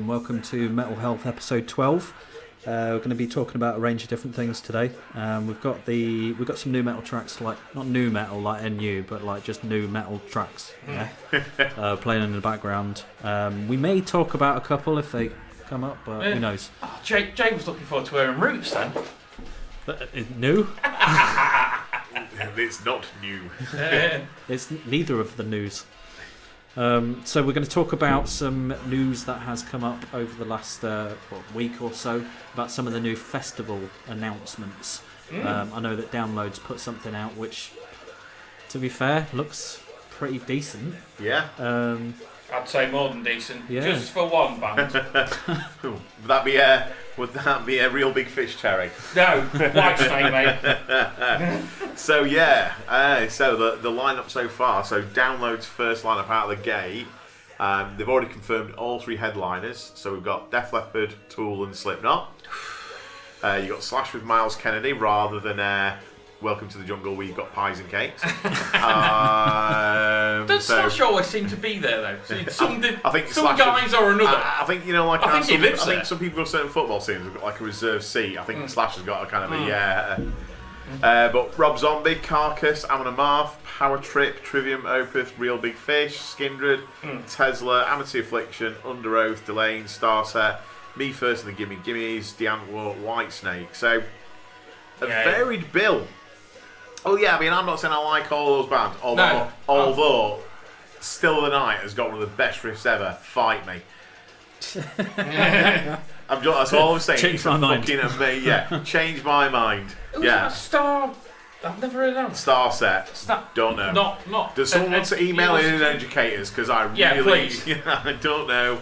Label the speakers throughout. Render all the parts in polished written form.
Speaker 1: and welcome to Metal Health episode 12. We're going to be talking about a range of different things today. We've got some new metal tracks, like not new metal like NU, but like just new metal tracks, playing in the background. We may talk about a couple if they come up, but who knows?
Speaker 2: Oh, Jay was looking forward to wearing Roots then.
Speaker 1: New?
Speaker 3: It's not new.
Speaker 1: It's neither of the news. So we're going to talk about some news that has come up over the last week or so about some of the new festival announcements. I know that Downloads put something out which, to be fair, looks pretty decent.
Speaker 3: Yeah.
Speaker 2: I'd say more than decent.
Speaker 1: Yeah.
Speaker 2: Just for one band.
Speaker 3: Would that be a real big fish, Terry?
Speaker 2: No, white snake, mate.
Speaker 3: So the lineup so far. So Download's first lineup out of the gate. They've already confirmed all three headliners. So we've got Def Leppard, Tool, and Slipknot. You got Slash with Miles Kennedy rather than Welcome to the Jungle, where you've got pies and cakes.
Speaker 2: Does Slash always seem to be there though?
Speaker 3: I think
Speaker 2: some guys or another.
Speaker 3: I think like
Speaker 2: I think he lives there.
Speaker 3: I think some people at certain football teams have got like a reserved seat. I think Slash has got a kind of but Rob Zombie, Carcass, Amon Amarth, Power Trip, Trivium, Opeth, Real Big Fish, Skindred, Tesla, Amity Affliction, Under Oath, Delane, Starset, Me First and the Gimme Gimmes, D'Antwoord, Whitesnake. So a varied bill. Oh yeah, I mean I'm not saying I like all those bands, although Still the Night has got one of the best riffs ever. Fight me. That's all I'm saying.
Speaker 1: Change my mind.
Speaker 3: Change my mind.
Speaker 2: Star. I've never heard of that.
Speaker 3: Starset. Don't know.
Speaker 2: Not.
Speaker 3: Does someone want to email in and educators? Because I
Speaker 2: please.
Speaker 3: I don't know.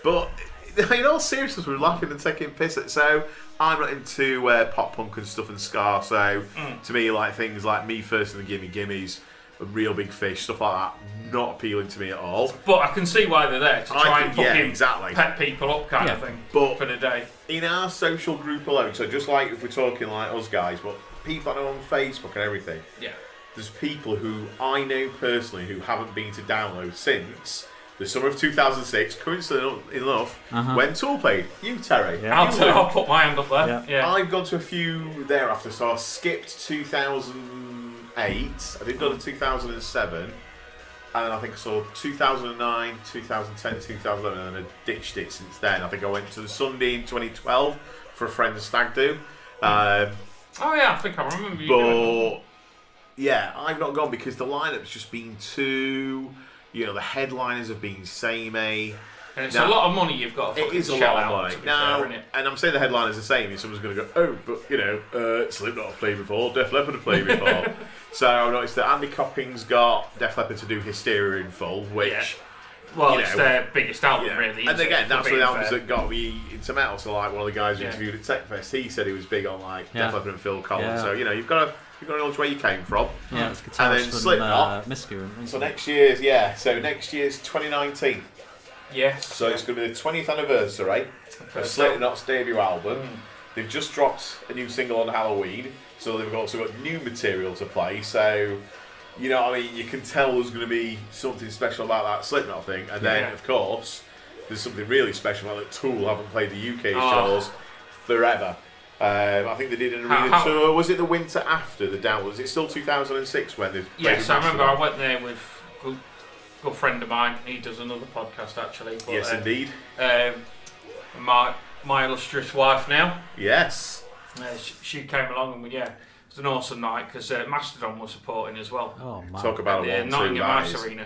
Speaker 3: But in all seriousness, we're laughing and taking piss at. So I'm not into pop punk and stuff and ska. So to me, like things like Me First and the Gimme Gimmes, Real Big Fish, stuff like that, not appealing to me at all.
Speaker 2: But I can see why they're there to try and fucking pet people up, kind of thing.
Speaker 3: But
Speaker 2: for the day,
Speaker 3: in our social group alone, so just like if we're talking like us guys, but people I know on Facebook and everything, there's people who I know personally who haven't been to Download since the summer of 2006, coincidentally enough, when Tool played. You, Terry.
Speaker 1: Yeah.
Speaker 2: I'll put my hand up there. Yeah.
Speaker 3: I've gone to a few thereafter, so I skipped 2008, I did go to 2007, and then I think I saw 2009, 2010, 2011, and I ditched it since then. I think I went to the Sunday in 2012 for a friend's stag do.
Speaker 2: I think I remember you doing that.
Speaker 3: Yeah, I've not gone because the lineup's just been too... the headliners have been samey.
Speaker 2: And it's a lot of money you've got to fucking shell out.
Speaker 3: And I'm saying the headliners are samey, and someone's going to go, but, Slipknot have played before, Def Leppard have played before. So I noticed that Andy Copping's got Def Leppard to do Hysteria in full, which...
Speaker 2: Well, it's their biggest album, really.
Speaker 3: And again, that's the albums that got me into metal. So, like, one of the guys who interviewed at TechFest, he said he was big on, like, Def Leppard and Phil Collins.
Speaker 1: Yeah.
Speaker 3: So, you've got to knowledge where you came from.
Speaker 1: Yeah, it's guitarist
Speaker 3: and then Slipknot.
Speaker 1: Miscreant.
Speaker 3: So next year's 2019.
Speaker 2: Yes.
Speaker 3: So it's going to be the 20th anniversary of Slipknot's debut album. They've just dropped a new single on Halloween, so they've also got new material to play. So, you can tell there's going to be something special about that Slipknot thing. And then, of course, there's something really special about that Tool haven't played the UK shows forever. I think they did an arena tour. Was it the winter after the Download? Was it still 2006 when they played?
Speaker 2: Yes, I remember. I went there with a good friend of mine. He does another podcast actually. But,
Speaker 3: yes, indeed.
Speaker 2: My illustrious wife now.
Speaker 3: Yes.
Speaker 2: She came along and it was an awesome night because Mastodon was supporting as well.
Speaker 1: Oh man!
Speaker 3: Talk about
Speaker 2: the Nottingham Ice Arena.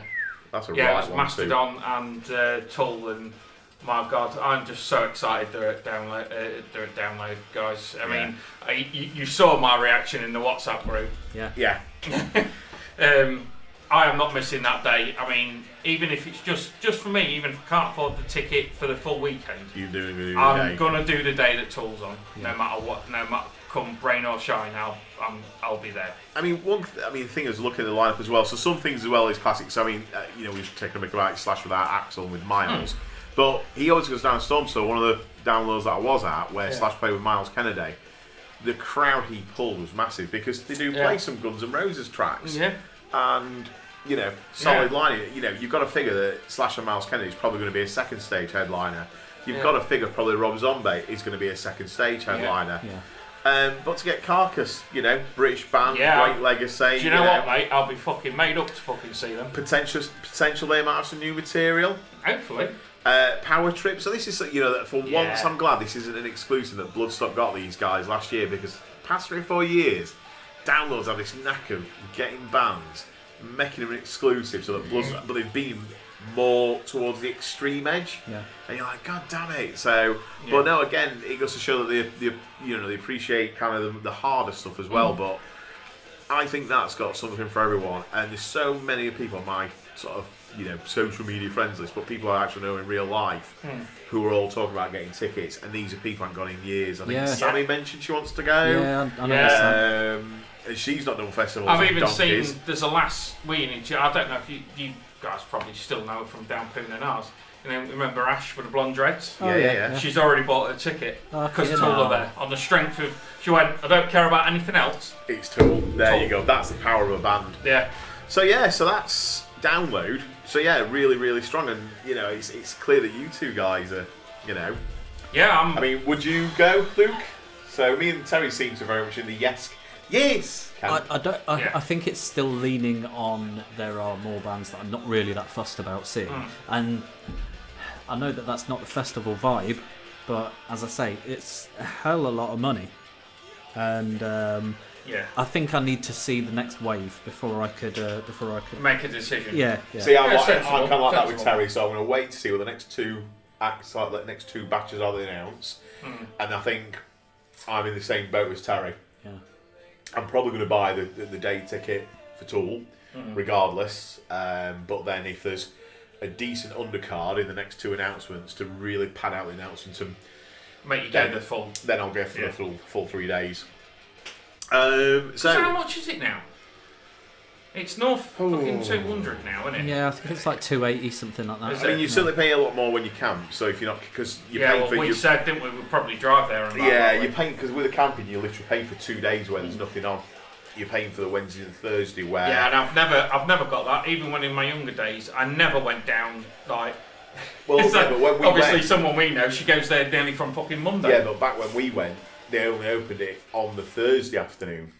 Speaker 3: That's a
Speaker 2: it
Speaker 3: right
Speaker 2: was
Speaker 3: one
Speaker 2: Mastodon and Tull and. My God, I'm just so excited they're at Download, guys. I mean, you saw my reaction in the WhatsApp group.
Speaker 3: Yeah.
Speaker 2: I am not missing that day. I mean, even if it's just for me, even if I can't afford the ticket for the full weekend, I'm gonna do the day that Tool's on, no matter what, no matter come rain or shine. I'll be there.
Speaker 3: I mean, the thing is looking at the lineup as well. So some things as well is classic. So I mean, we've taken a big about Slash with that Axel with Miles. But he always goes down a storm. So one of the downloads that I was at, where Slash played with Miles Kennedy, the crowd he pulled was massive because they do play some Guns N' Roses tracks. Yeah. And solid lining. You've got to figure that Slash and Miles Kennedy is probably going to be a second stage headliner. you've got to figure probably Rob Zombie is going to be a second stage headliner. But to get Carcass, British band, great legacy.
Speaker 2: Do you know what, mate? I'll be fucking made up to fucking see them.
Speaker 3: Potential they might have some new material.
Speaker 2: Hopefully.
Speaker 3: Power Trip. So this is, for once, I'm glad this isn't an exclusive that Bloodstock got these guys last year, because past 3 or 4 years, Downloads have this knack of getting bands, making them exclusive, so that Bloodstock, but they've been more towards the extreme edge, and you're like, God damn it! So, but no, again, it goes to show that they appreciate kind of the harder stuff as well. But I think that's got something for everyone, and there's so many people on my sort of social media friends list, but people I actually know in real life who are all talking about getting tickets, and these are people I haven't gone in years. I think Sammy mentioned she wants to go.
Speaker 1: Yeah, I know.
Speaker 3: And she's not done festivals.
Speaker 2: I've even seen there's a last week in. I don't know if you guys probably still know from down Poon and ours. Remember Ash with the blonde dreads?
Speaker 3: Yeah.
Speaker 2: She's already bought a ticket because Tool are there. On the strength of, she went, I don't care about anything else.
Speaker 3: It's Tool. There you go. That's the power of a band.
Speaker 2: Yeah.
Speaker 3: So that's Download. So really, really strong, and it's clear that you two guys are,
Speaker 2: Yeah,
Speaker 3: I mean, would you go, Luke? So me and Terry seem to very much in the yes camp.
Speaker 1: I think it's still leaning on there are more bands that I'm not really that fussed about seeing, and I know that that's not the festival vibe, but as I say, it's a hell of a lot of money, and I think I need to see the next wave before I could
Speaker 2: make a decision.
Speaker 1: Yeah.
Speaker 3: See, I'm kind of like that with Terry, so I'm going to wait to see what the next two acts, like the next two batches are they announce, and I think I'm in the same boat as Terry.
Speaker 1: Yeah.
Speaker 3: I'm probably going to buy the day ticket for Tool, regardless. But then if there's a decent undercard in the next two announcements to really pad out the announcements and
Speaker 2: make you go the full,
Speaker 3: then I'll go for the full 3 days.
Speaker 2: So how much is it now? It's north fucking 200 now, isn't it?
Speaker 1: Yeah, I think it's like 280, something like that.
Speaker 3: I mean, you certainly pay a lot more when you camp. So if you're not, because you pay for
Speaker 2: we said, didn't we? We'd probably drive there. And
Speaker 3: you're paying, because with the camping, you're literally paying for 2 days where there's nothing on. You're paying for the Wednesday and Thursday where.
Speaker 2: Yeah, and I've never got that. Even when in my younger days, I never went down like.
Speaker 3: Well, but when we
Speaker 2: obviously someone we know, she goes there nearly from fucking Monday.
Speaker 3: Yeah, but back when we went, they only opened it on the Thursday afternoon,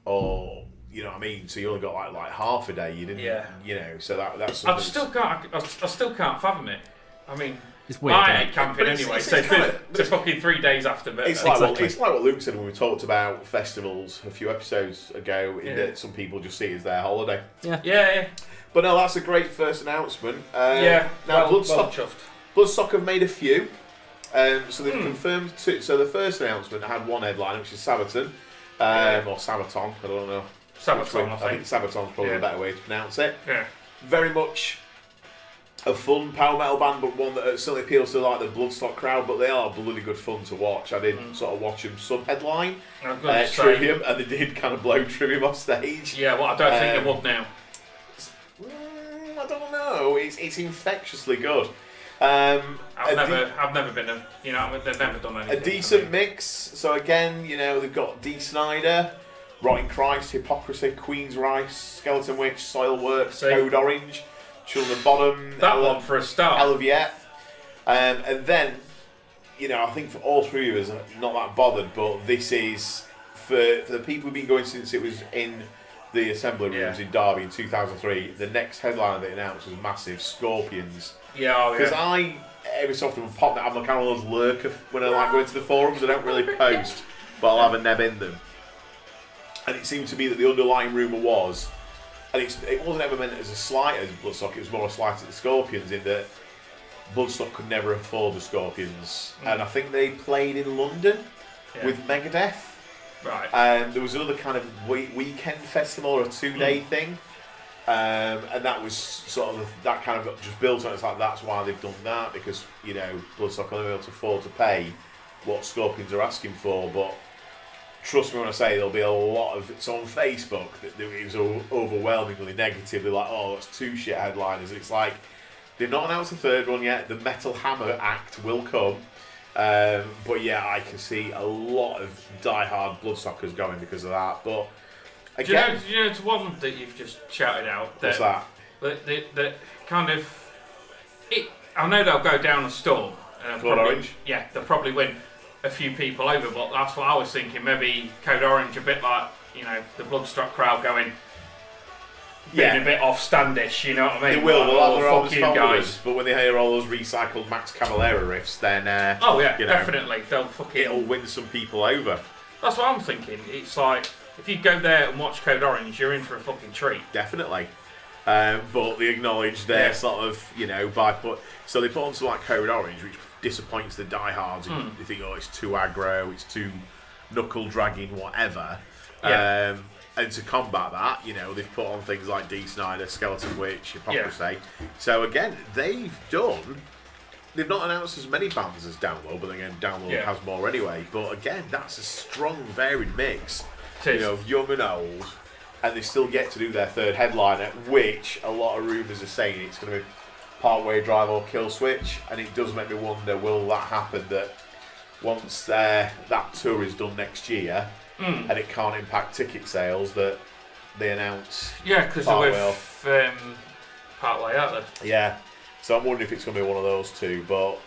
Speaker 3: or. You know what I mean? So you only got like half a day. You didn't, so that's.
Speaker 2: I still can't fathom it. I mean,
Speaker 1: it's weird.
Speaker 2: I hate camping anyway. So to fucking 3 days after. But
Speaker 3: it's like it's like what Luke said when we talked about festivals a few episodes ago. In that some people just see it as their holiday.
Speaker 2: Yeah.
Speaker 3: But no, that's a great first announcement.
Speaker 2: Now
Speaker 3: Bloodstock have made a few. So they've confirmed two. So the first announcement had one headline, which is Sabaton, or Sabaton. I don't know.
Speaker 2: Sabaton,
Speaker 3: I think Sabaton's probably a better way to pronounce it.
Speaker 2: Yeah.
Speaker 3: Very much a fun power metal band, but one that certainly appeals to like the Bloodstock crowd. But they are bloody good fun to watch. I did sort of watch them sub-headline Trivium, and they did kind of blow Trivium off stage.
Speaker 2: Yeah, well, I don't think they would now.
Speaker 3: I don't know. It's infectiously good.
Speaker 2: I've never been they've never done anything.
Speaker 3: A decent mix. So again, they've got D. Snyder, Rotting Christ, Hypocrisy, Queen's Rice, Skeleton Witch, Soilworks, Code Orange, Children of Bottom.
Speaker 2: That one for a start.
Speaker 3: Eleviet. And then, I think for all three of us, not that bothered, but this is, for the people who've been going since it was in the assembly rooms in Derby in 2003, the next headliner they announced was massive, Scorpions. Because I, every so often, pop that, I'm like one of those lurker, when I go into the forums, I don't really post, but I'll have a neb in them. And it seemed to be that the underlying rumour was, and it wasn't ever meant as a slight at Bloodstock, it was more a slight at the Scorpions, in that Bloodstock could never afford the Scorpions. And I think they played in London with Megadeth.
Speaker 2: Right.
Speaker 3: And there was another kind of weekend festival or a 2-day thing. And that was sort of, that kind of just built on. It's like, that's why they've done that, because, Bloodstock are able to afford to pay what Scorpions are asking for. But trust me when I say there'll be a lot of, it's on Facebook that it was overwhelmingly negative. They're like, oh, that's 2 shit headliners. And it's like, they've not announced a third one yet. The Metal Hammer act will come. But yeah, I can see a lot of die-hard Bloodstockers going because of that. But again,
Speaker 2: do you know it's one that you've just shouted out?
Speaker 3: What's that?
Speaker 2: That kind of, I know they'll go down a storm,
Speaker 3: Code Orange?
Speaker 2: Yeah, they'll probably win a few people over, but that's what I was thinking. Maybe Code Orange, a bit like, the Bloodstock crowd going, being a bit off-standish, you know what I mean?
Speaker 3: They will,
Speaker 2: like,
Speaker 3: they're always
Speaker 2: guys.
Speaker 3: But when they hear all those recycled Max Cavalera riffs, then
Speaker 2: definitely they'll
Speaker 3: it'll win some people over.
Speaker 2: That's what I'm thinking. It's like, if you go there and watch Code Orange, you're in for a fucking treat.
Speaker 3: Definitely. But they acknowledge their sort of, so they put on something like Code Orange, which disappoints the diehards. They think, it's too aggro, it's too knuckle dragging, whatever.
Speaker 2: Yeah.
Speaker 3: And to combat that, they've put on things like D. Snyder, Skeleton Witch, Hypocrisy. So again, they've not announced as many bands as Download, but again, Download has more anyway. But again, that's a strong, varied mix. Young and old, and they still get to do their third headliner, which a lot of rumours are saying it's going to be Parkway Drive or Kill Switch, and it does make me wonder, will that happen, that once that tour is done next year, and it can't impact ticket sales, that they announce
Speaker 2: because they're with Parkway, aren't they?
Speaker 3: Yeah, so I'm wondering if it's going to be one of those two, but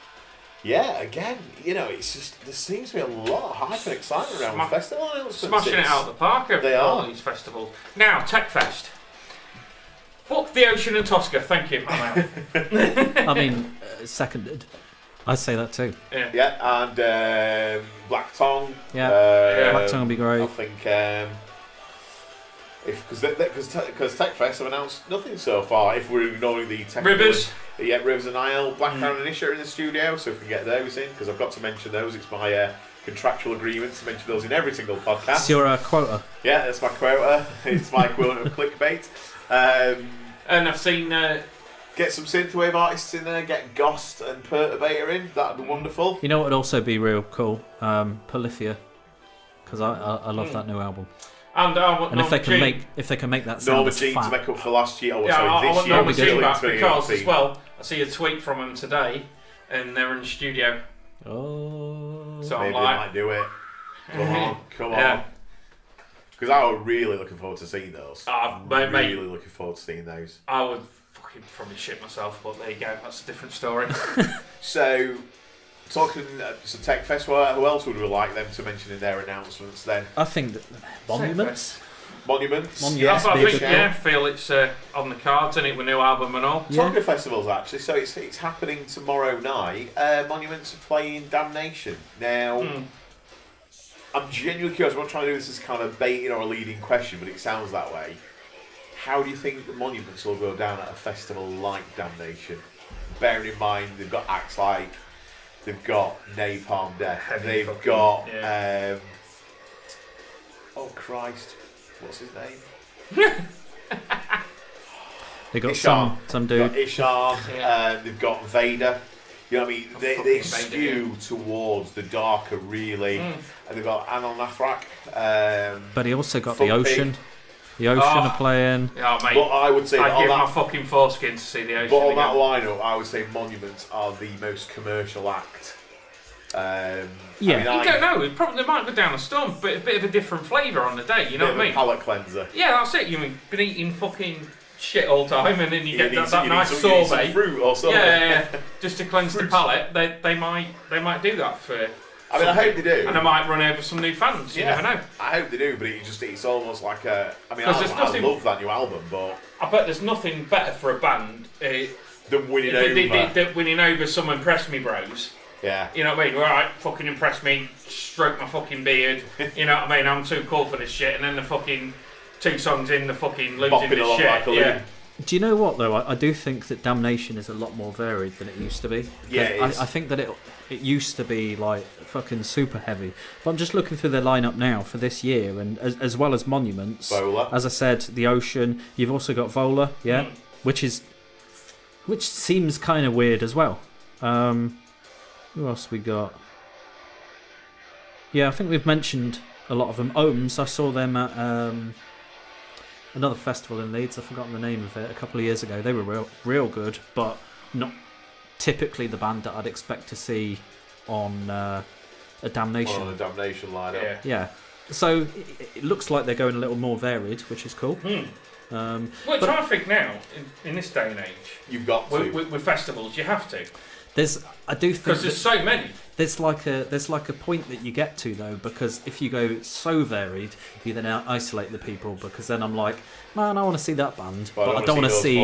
Speaker 3: again, it's just, there seems to be a lot of hype and excitement around the festival announcements.
Speaker 2: Smashing it out of the park over all these festivals. Now, Techfest. Book the Ocean and Tosca, thank you. I'm out.
Speaker 1: I mean, seconded. I'd say that too.
Speaker 3: Yeah, and Black Tongue.
Speaker 1: Black Tongue would be great.
Speaker 3: I think because Techfest have announced nothing so far. If we're ignoring the
Speaker 2: Rivers.
Speaker 3: Rivers and Isle, Black Crown and Isha are in the studio, so if we can get those in, because I've got to mention those. It's my contractual agreement to mention those in every single podcast.
Speaker 1: It's your quota.
Speaker 3: Yeah, that's my quota. It's my equivalent of clickbait.
Speaker 2: And I've seen...
Speaker 3: get some synthwave artists in there, get Ghost and Perturbator in, that'd be wonderful.
Speaker 1: You know what would also be real cool? Polyphia, because I love that new album.
Speaker 2: And
Speaker 1: if they can make that sound
Speaker 3: Norma
Speaker 1: as
Speaker 3: Jean
Speaker 1: fat.
Speaker 3: to make up for last year.
Speaker 2: I want Norma Jean back because,
Speaker 3: as
Speaker 2: well, I see a tweet from them today, and they're in the studio.
Speaker 1: Oh,
Speaker 3: maybe
Speaker 2: so I'm
Speaker 3: they
Speaker 2: like,
Speaker 3: might do it. Come on. Because I was really looking forward to seeing those. Really looking forward to seeing those.
Speaker 2: I would fucking probably shit myself, but there you go. That's a different story.
Speaker 3: So, talking so Techfest, who else would we like them to mention in their announcements then?
Speaker 1: I think that Monuments.
Speaker 3: Yes,
Speaker 2: I feel it's on the cards, and it with new album and all.
Speaker 3: Talking of festivals, actually, so it's happening tomorrow night. Monuments are playing Damnation. Now, I'm genuinely curious. I'm not trying to do this as kind of baiting or a leading question, but it sounds that way. How do you think the Monuments will go down at a festival like Damnation? Bearing in mind they've got acts like, they've got Napalm Death, they've got oh Christ, what's his name?
Speaker 1: They got some dude.
Speaker 3: They've got Ishan, they've got Vader. You know what I mean? They skew towards the darker, really. And they've got Anil Nathrak.
Speaker 1: But he also got the Ocean. The Ocean are playing.
Speaker 2: Yeah, mate.
Speaker 3: But I would say
Speaker 2: I'd give my fucking foreskin to see the Ocean.
Speaker 3: But on that lineup, I would say Monuments are the most commercial act.
Speaker 2: You don't know. They might go down a storm, but a bit of a different flavour on the day. You know what I mean?
Speaker 3: Palate cleanser.
Speaker 2: Yeah, that's it. You've been eating fucking shit all time, and then you get that nice
Speaker 3: sorbet.
Speaker 2: sorbet.
Speaker 3: Fruit or something.
Speaker 2: Yeah. Just to cleanse the palate. They might do that for.
Speaker 3: I mean, I hope they do.
Speaker 2: And I might run over some new fans. You never know.
Speaker 3: I hope they do, but it's almost like a. I mean, I love that new album, but
Speaker 2: I bet there's nothing better for a band
Speaker 3: than winning over.
Speaker 2: Winning over some Impress Me bros.
Speaker 3: Yeah.
Speaker 2: You know what I mean? Alright, fucking impress me, stroke my fucking beard. You know what I mean? I'm too cool for this shit. And then the fucking 2 songs in, the fucking losing this shit.
Speaker 3: Like
Speaker 1: Do you know what though? I do think that Damnation is a lot more varied than it used to be.
Speaker 3: Yeah,
Speaker 1: I think that it used to be like fucking super heavy. But I'm just looking through their lineup now for this year, and as well as Monuments.
Speaker 3: Vola.
Speaker 1: As I said, the Ocean. You've also got Vola, which seems kind of weird as well. Who else we got? Yeah, I think we've mentioned a lot of them. Ohms, I saw them at another festival in Leeds. I've forgotten the name of it. A couple of years ago, they were real good, but not typically the band that I'd expect to see on a Damnation.
Speaker 3: On a Damnation lineup.
Speaker 1: Yeah. So it looks like they're going a little more varied, which is cool.
Speaker 2: Which I think now, in this day and age,
Speaker 3: you've got to.
Speaker 2: With festivals, you have to.
Speaker 1: I do think
Speaker 2: because there's so many.
Speaker 1: There's like a point that you get to though, because if you go so varied, you then isolate the people, because then I'm like, man, I want to see that band, but I don't want to see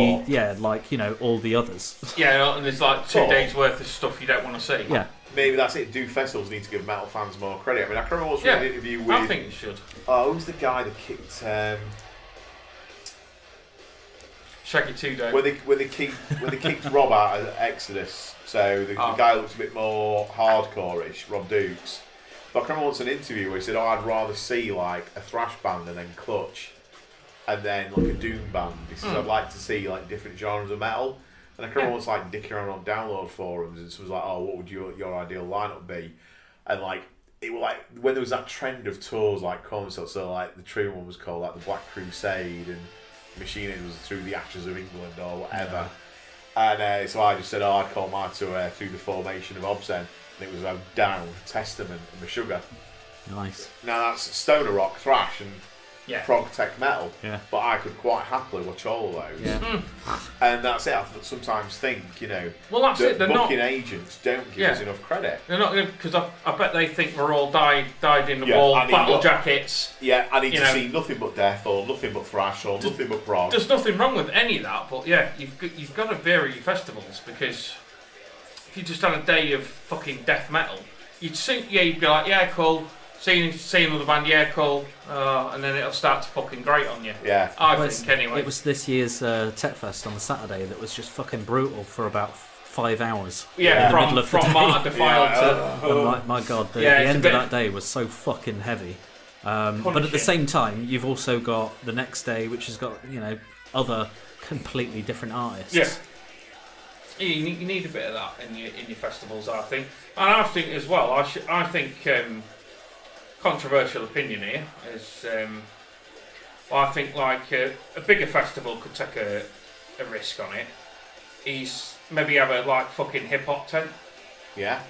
Speaker 1: all the others.
Speaker 2: Yeah, and there's like 2 days worth of stuff you don't want to see.
Speaker 1: Yeah.
Speaker 3: Maybe that's it. Do festivals need to give metal fans more credit? I mean, I can remember watching an interview with.
Speaker 2: I think you should.
Speaker 3: Oh, who's the guy that kicked?
Speaker 2: Shaggy 2 Day.
Speaker 3: When they kicked Rob out of Exodus, so the guy looks a bit more hardcore-ish, Rob Dukes. But I can remember once an interview where he said, I'd rather see like a thrash band and then Clutch, and then like a doom band. He says I'd like to see like different genres of metal. And I can remember once like dicking around on download forums, and someone was like, oh, what would your ideal lineup be? And like it was like when there was that trend of tours like concerts, so like the True one was called like the Black Crusade, and Machine Head was Through the Ashes of England or whatever. Yeah. And so I just said, I'd call my tour Through the Formation of Obscene. And it was Down, Testament and Meshuggah.
Speaker 1: Nice.
Speaker 3: Now that's stoner rock, thrash and prog tech metal.
Speaker 1: Yeah.
Speaker 3: But I could quite happily watch all of those.
Speaker 1: Yeah.
Speaker 3: And that's it. I sometimes think,
Speaker 2: well, that's it. They're
Speaker 3: booking
Speaker 2: not,
Speaker 3: agents don't give us enough credit.
Speaker 2: They're not, because I bet they think we're all dyed in the wall, battle jackets.
Speaker 3: Yeah, I need to see nothing but death or nothing but thrash or nothing but prog.
Speaker 2: There's nothing wrong with any of that, but you've got to vary your festivals, because if you just had a day of fucking death metal, you'd be like, yeah, cool. See another band, yeah, cool, and then it'll start to fucking grate on you.
Speaker 3: Yeah,
Speaker 2: I think anyway.
Speaker 1: It was this year's Tech Fest on the Saturday that was just fucking brutal for about 5 hours.
Speaker 2: Yeah, from Martyr Defiled
Speaker 1: to my god, the end of that day was so fucking heavy. But at the same time, you've also got the next day, which has got other completely different artists.
Speaker 2: Yeah. You need a bit of that in your festivals, I think, and I think as well. I think. Controversial opinion here is I think like a bigger festival could take a risk on it. He's maybe have a like fucking hip hop tent.
Speaker 3: Yeah.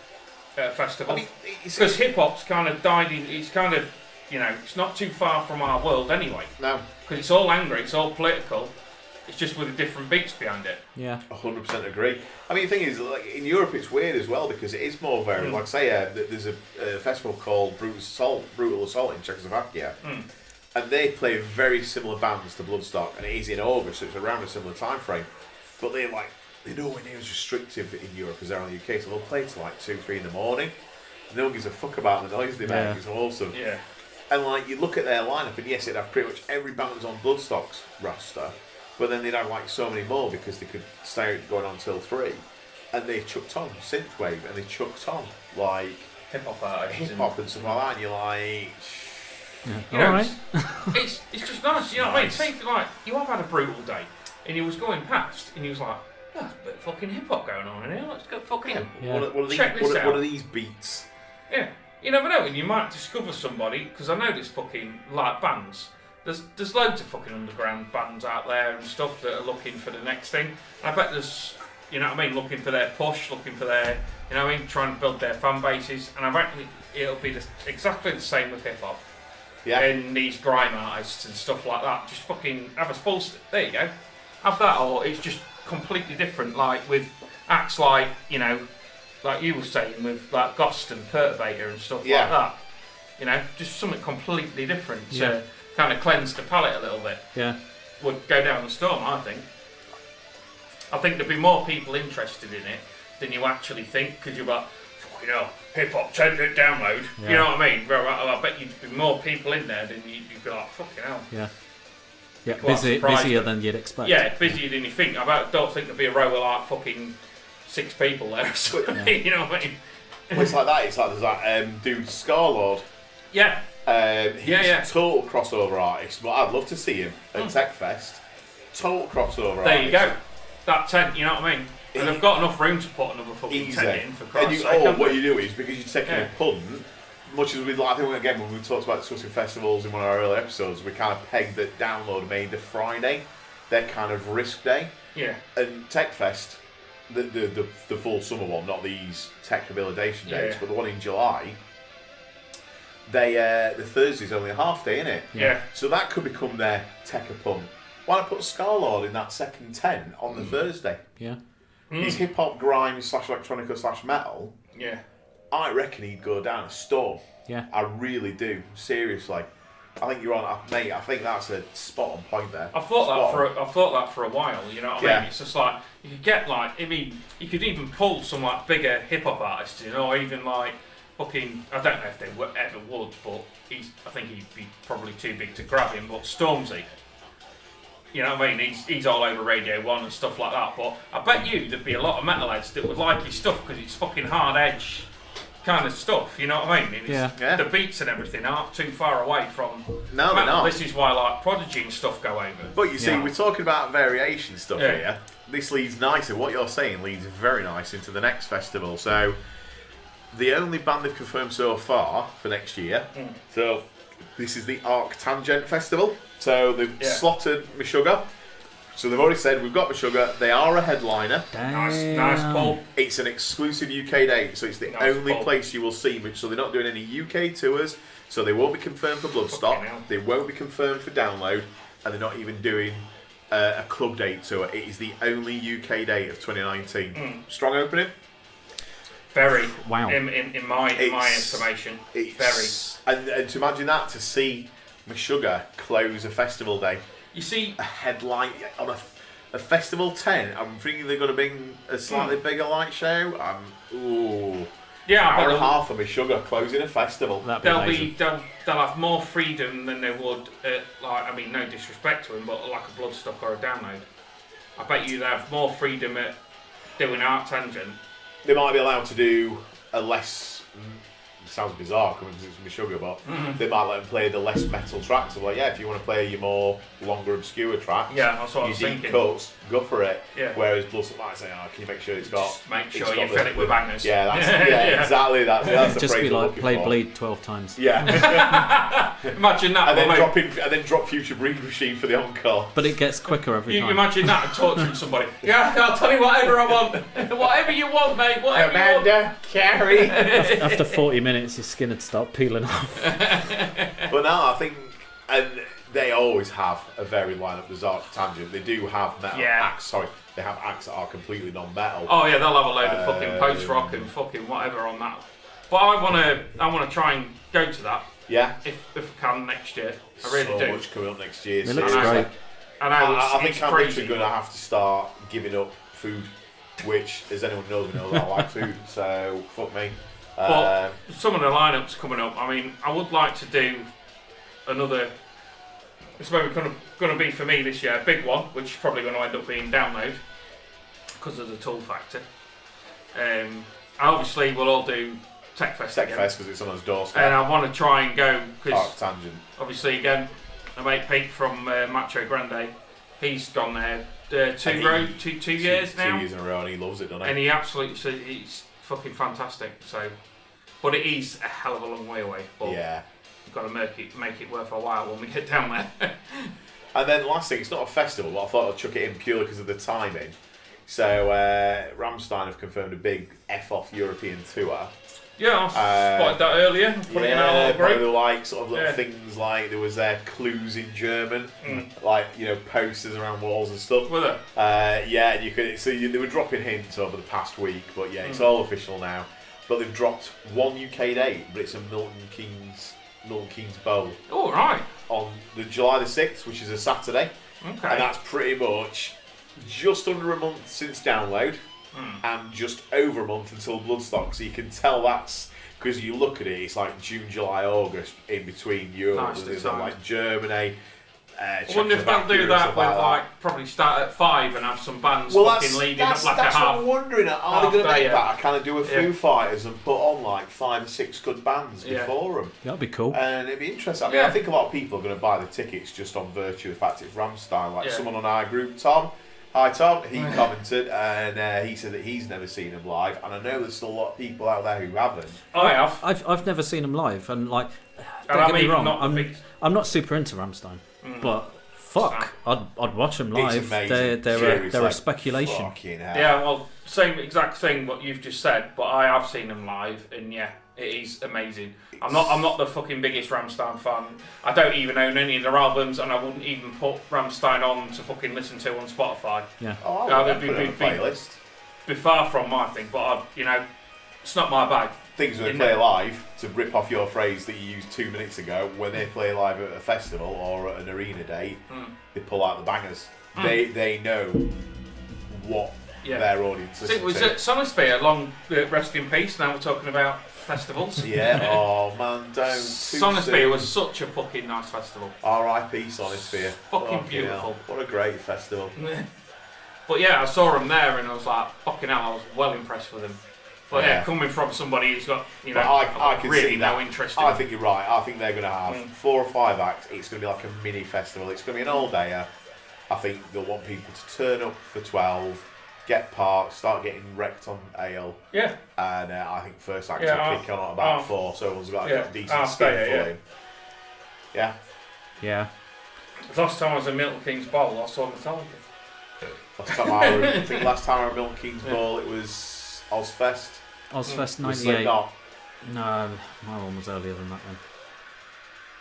Speaker 2: At a festival. Because hip hop's kind of died in. It's kind of it's not too far from our world anyway.
Speaker 3: No.
Speaker 2: Because it's all angry. It's all political. It's just with different beats behind it.
Speaker 1: Yeah.
Speaker 3: 100% agree. I mean, the thing is, like in Europe, it's weird as well because it is more varied. Like, say, there's a festival called Brutal Assault in Czechoslovakia, and they play very similar bands to Bloodstock, and it is in August, so it's around a similar time frame. But they're nowhere near as restrictive in Europe as they are in the UK, so they'll play till like 2-3 in the morning. No one gives a fuck about the noise they make. It's awesome.
Speaker 2: Yeah.
Speaker 3: And like you look at their lineup, and yes, it'd have pretty much every band that's on Bloodstock's roster. But then they'd have like so many more because they could stay going on till 3, and they chucked on synthwave and they chucked on like
Speaker 2: hip hop
Speaker 3: and stuff like that. And you're like,
Speaker 2: it's just nice. You know what I mean? Think like you have had a brutal day, and he was going past, and he was like, there's a bit of fucking hip hop going on in here. Let's go fucking check this out.
Speaker 3: What are these beats?
Speaker 2: Yeah, you never know, and you might discover somebody because I know there's fucking like bands. There's loads of fucking underground bands out there and stuff that are looking for the next thing. I bet there's, looking for their push, looking for their, trying to build their fan bases. And I reckon it'll be exactly the same with hip hop.
Speaker 3: Yeah.
Speaker 2: And these grime artists and stuff like that. Just fucking have a full. There you go. Have that, or it's just completely different. Like with acts like like you were saying with like Ghost and Perturbator and stuff like that. Just something completely different.
Speaker 1: Yeah.
Speaker 2: Kind of cleanse the palate a little bit.
Speaker 1: Yeah.
Speaker 2: Would go down the storm, I think. I think there'd be more people interested in it than you actually think, because you're like, fucking hell, hip hop, turn it download. Yeah. You know what I mean? I bet you'd be more people in there than you'd be like, fucking hell.
Speaker 1: Yeah. Yeah, busier than you'd expect.
Speaker 2: Yeah, busier than you think. I don't think there'd be a row of like fucking 6 people there or something. Yeah. You know what I mean?
Speaker 3: Well, it's like that. It's like there's that dude Scarlord.
Speaker 2: Yeah.
Speaker 3: He's a total crossover artist, but I'd love to see him at Tech Fest. Total crossover artist.
Speaker 2: There you go. That tent, you know what I mean? And they've got enough room to put another fucking tent in, for Christ's sake.
Speaker 3: What you do is, because you're taking a punt, much as I think, again, when we talked about discussing festivals in one of our earlier episodes, we kind of pegged that Download made the Friday their kind of risk day.
Speaker 2: Yeah.
Speaker 3: And Tech Fest, the full summer one, not these tech rehabilitation days, but the one in July, the Thursday's only a half day, innit?
Speaker 2: Yeah.
Speaker 3: So that could become their tech punt. Why not put Scarlord in that second 10 on the Thursday?
Speaker 1: Yeah.
Speaker 3: his hip hop, grime / electronica / metal.
Speaker 2: Yeah.
Speaker 3: I reckon he'd go down a storm.
Speaker 1: Yeah.
Speaker 3: I really do. Seriously. I think you're on, mate. I think that's a spot on point there.
Speaker 2: I've thought that for a while. You know what I mean? It's just like you could get you could even pull some like bigger hip hop artists, or even like fucking. I don't know if they ever would, but I think he'd be probably too big to grab him. But Stormzy, you know what I mean? He's all over Radio 1 and stuff like that. But I bet you there'd be a lot of metalheads that would like his stuff because it's fucking hard edge kind of stuff, you know what I mean? The beats and everything aren't too far away from
Speaker 3: metal. They're not.
Speaker 2: This is why like Prodigy and stuff go over.
Speaker 3: But you see, we're talking about variation stuff here. This leads nicely. What you're saying leads very nice into the next festival. So the only band they've confirmed so far for next year. So this is the Arctangent Festival. So they've slotted Meshuggah. So they've already said we've got Meshuggah. They are a headliner.
Speaker 2: Nice, Paul.
Speaker 3: It's an exclusive UK date, so it's the only place you will see them. So they're not doing any UK tours. So they won't be confirmed for Bloodstock. They won't be confirmed for Download, and they're not even doing a club date tour. It is the only UK date of 2019. Strong opening.
Speaker 2: Very.
Speaker 1: Wow.
Speaker 2: In my estimation, very.
Speaker 3: And to imagine that, to see Meshuggah close a festival day.
Speaker 2: You see,
Speaker 3: a headline on a festival 10. I'm thinking they're going to bring a slightly bigger light show. Hour and a half of Meshuggah closing a festival.
Speaker 2: They'll have more freedom than they would. No disrespect to them, but like a Bloodstock or a Download. I bet you they have more freedom at doing Arctangent.
Speaker 3: They might be allowed to do a less. Sounds bizarre coming because it's Meshuggah, but they might let them play the less metal tracks. So if you want to play your more longer obscure tracks,
Speaker 2: that's what I was thinking.
Speaker 3: Cuts, go for it.
Speaker 2: Yeah.
Speaker 3: Whereas Bloodstock might say, can you make sure it's got?
Speaker 2: Just make sure you fill it with bangers.
Speaker 3: Yeah, exactly. That's the
Speaker 1: just
Speaker 3: phrase
Speaker 1: be like play
Speaker 3: for.
Speaker 1: Bleed 12 times.
Speaker 3: Yeah.
Speaker 2: Imagine that.
Speaker 3: And then drop Future Breed Machine for the encore.
Speaker 1: But it gets quicker every time.
Speaker 2: You imagine that and torturing somebody. Yeah, I'll tell you whatever I want. Whatever you want, mate. Whatever
Speaker 3: Amanda,
Speaker 2: you want.
Speaker 3: Carrie.
Speaker 1: After 40 minutes, your skin would start peeling off.
Speaker 3: But no, I think, and they always have a varied lineup. There's Arctangent. They do have metal acts. Sorry, they have acts that are completely non-metal.
Speaker 2: Oh yeah, they'll have a load of fucking post-rock and fucking whatever on that. But I wanna try and go to that.
Speaker 3: Yeah.
Speaker 2: If I can next year, I really do.
Speaker 3: So much coming up next year.
Speaker 1: It looks great.
Speaker 3: I think I'm literally going to have to start giving up food, which, as anyone knows, I like food. So fuck me.
Speaker 2: But some of the lineups coming up. I mean, I would like to do another. It's maybe going to be for me this year a big one, which is probably going to end up being Download because of the tool factor. Obviously, we'll all do Tech Fest
Speaker 3: because it's on his doorstep.
Speaker 2: And I want to try and go because
Speaker 3: Tangent.
Speaker 2: Obviously, again, my mate Pete from Macho Grande, he's gone there 2 years now.
Speaker 3: 2 years in a row, and he loves it, doesn't he?
Speaker 2: And he absolutely, he's fucking fantastic. So, but it is a hell of a long way away. But you've got to make it worth our while when we get down there.
Speaker 3: And then last thing, it's not a festival, but I thought I'd chuck it in purely because of the timing. So Rammstein have confirmed a big F-off European tour.
Speaker 2: Yeah, I spotted that earlier. Put it in our little group.
Speaker 3: They were like sort of little things like there was clues in German, like posters around walls and stuff.
Speaker 2: Were there?
Speaker 3: And you could. So they were dropping hints over the past week, but it's all official now. But they've dropped one UK date, but it's a Milton Keynes Bowl.
Speaker 2: Oh right.
Speaker 3: On the July the 6th, which is a Saturday.
Speaker 2: Okay.
Speaker 3: And that's pretty much just under a month since Download. And just over a month until Bloodstock, so you can tell that's because you look at it, it's like June, July, August in between Europe. There's like Germany.
Speaker 2: I wonder if they'll do that with probably start at 5 and have some bands fucking leading up like a half.
Speaker 3: That's what I'm wondering. Are they going to make that? Kind of do a Foo
Speaker 2: Yeah.
Speaker 3: Fighters and put on like 5 or 6 good bands before them.
Speaker 1: That'd be cool.
Speaker 3: And it'd be interesting. I mean, I think a lot of people are going to buy the tickets just on virtue of the fact it's Rammstein. Like someone on our group, Tom. Hi Tom, he commented and he said that he's never seen him live, and I know there's still a lot of people out there who haven't.
Speaker 2: I have.
Speaker 1: I've never seen them live, and like,
Speaker 2: And
Speaker 1: don't get me wrong,
Speaker 2: not
Speaker 1: I'm not super into Rammstein, but fuck, I'd watch them live.
Speaker 3: It's amazing.
Speaker 1: They're a speculation.
Speaker 3: Fucking hell.
Speaker 2: Yeah, well, same exact thing what you've just said, but I have seen them live, and it is amazing. I'm not the fucking biggest Rammstein fan. I don't even own any of their albums, and I wouldn't even put Rammstein on to fucking listen to on Spotify.
Speaker 1: Yeah.
Speaker 3: Oh, I'll put it on a playlist.
Speaker 2: be far from my thing, but it's not my bag.
Speaker 3: Things when they play live, to rip off your phrase that you used 2 minutes ago, when they play live at a festival or at an arena day, they pull out the bangers. They know what their audience is.
Speaker 2: It was at Sonosphere, long rest in peace. Now we're talking about festivals.
Speaker 3: Yeah, oh man, don't.
Speaker 2: Sonosphere was such a fucking nice festival.
Speaker 3: R.I.P. Sonosphere.
Speaker 2: Fucking beautiful.
Speaker 3: Hell. What a great festival.
Speaker 2: But yeah, I saw him there and I was like, fucking hell, I was well impressed with him. But yeah, coming from somebody who's got,
Speaker 3: I can
Speaker 2: really
Speaker 3: see that.
Speaker 2: no interest in
Speaker 3: I think you're right. I think they're going to have 4 or 5 acts. It's going to be like a mini festival. It's going to be an all-dayer. I think they'll want people to turn up for 12, get parked, start getting wrecked on ale.
Speaker 2: Yeah.
Speaker 3: And I think first act will kick on at about 4, so everyone's got a decent skin for Yeah.
Speaker 1: Yeah.
Speaker 2: The last time I was at Milton Keynes Bowl, I saw Metallica.
Speaker 3: Last time I was at Milton Keynes Bowl, it was Ozfest.
Speaker 1: Ozfest 98. No, my one was earlier than that then.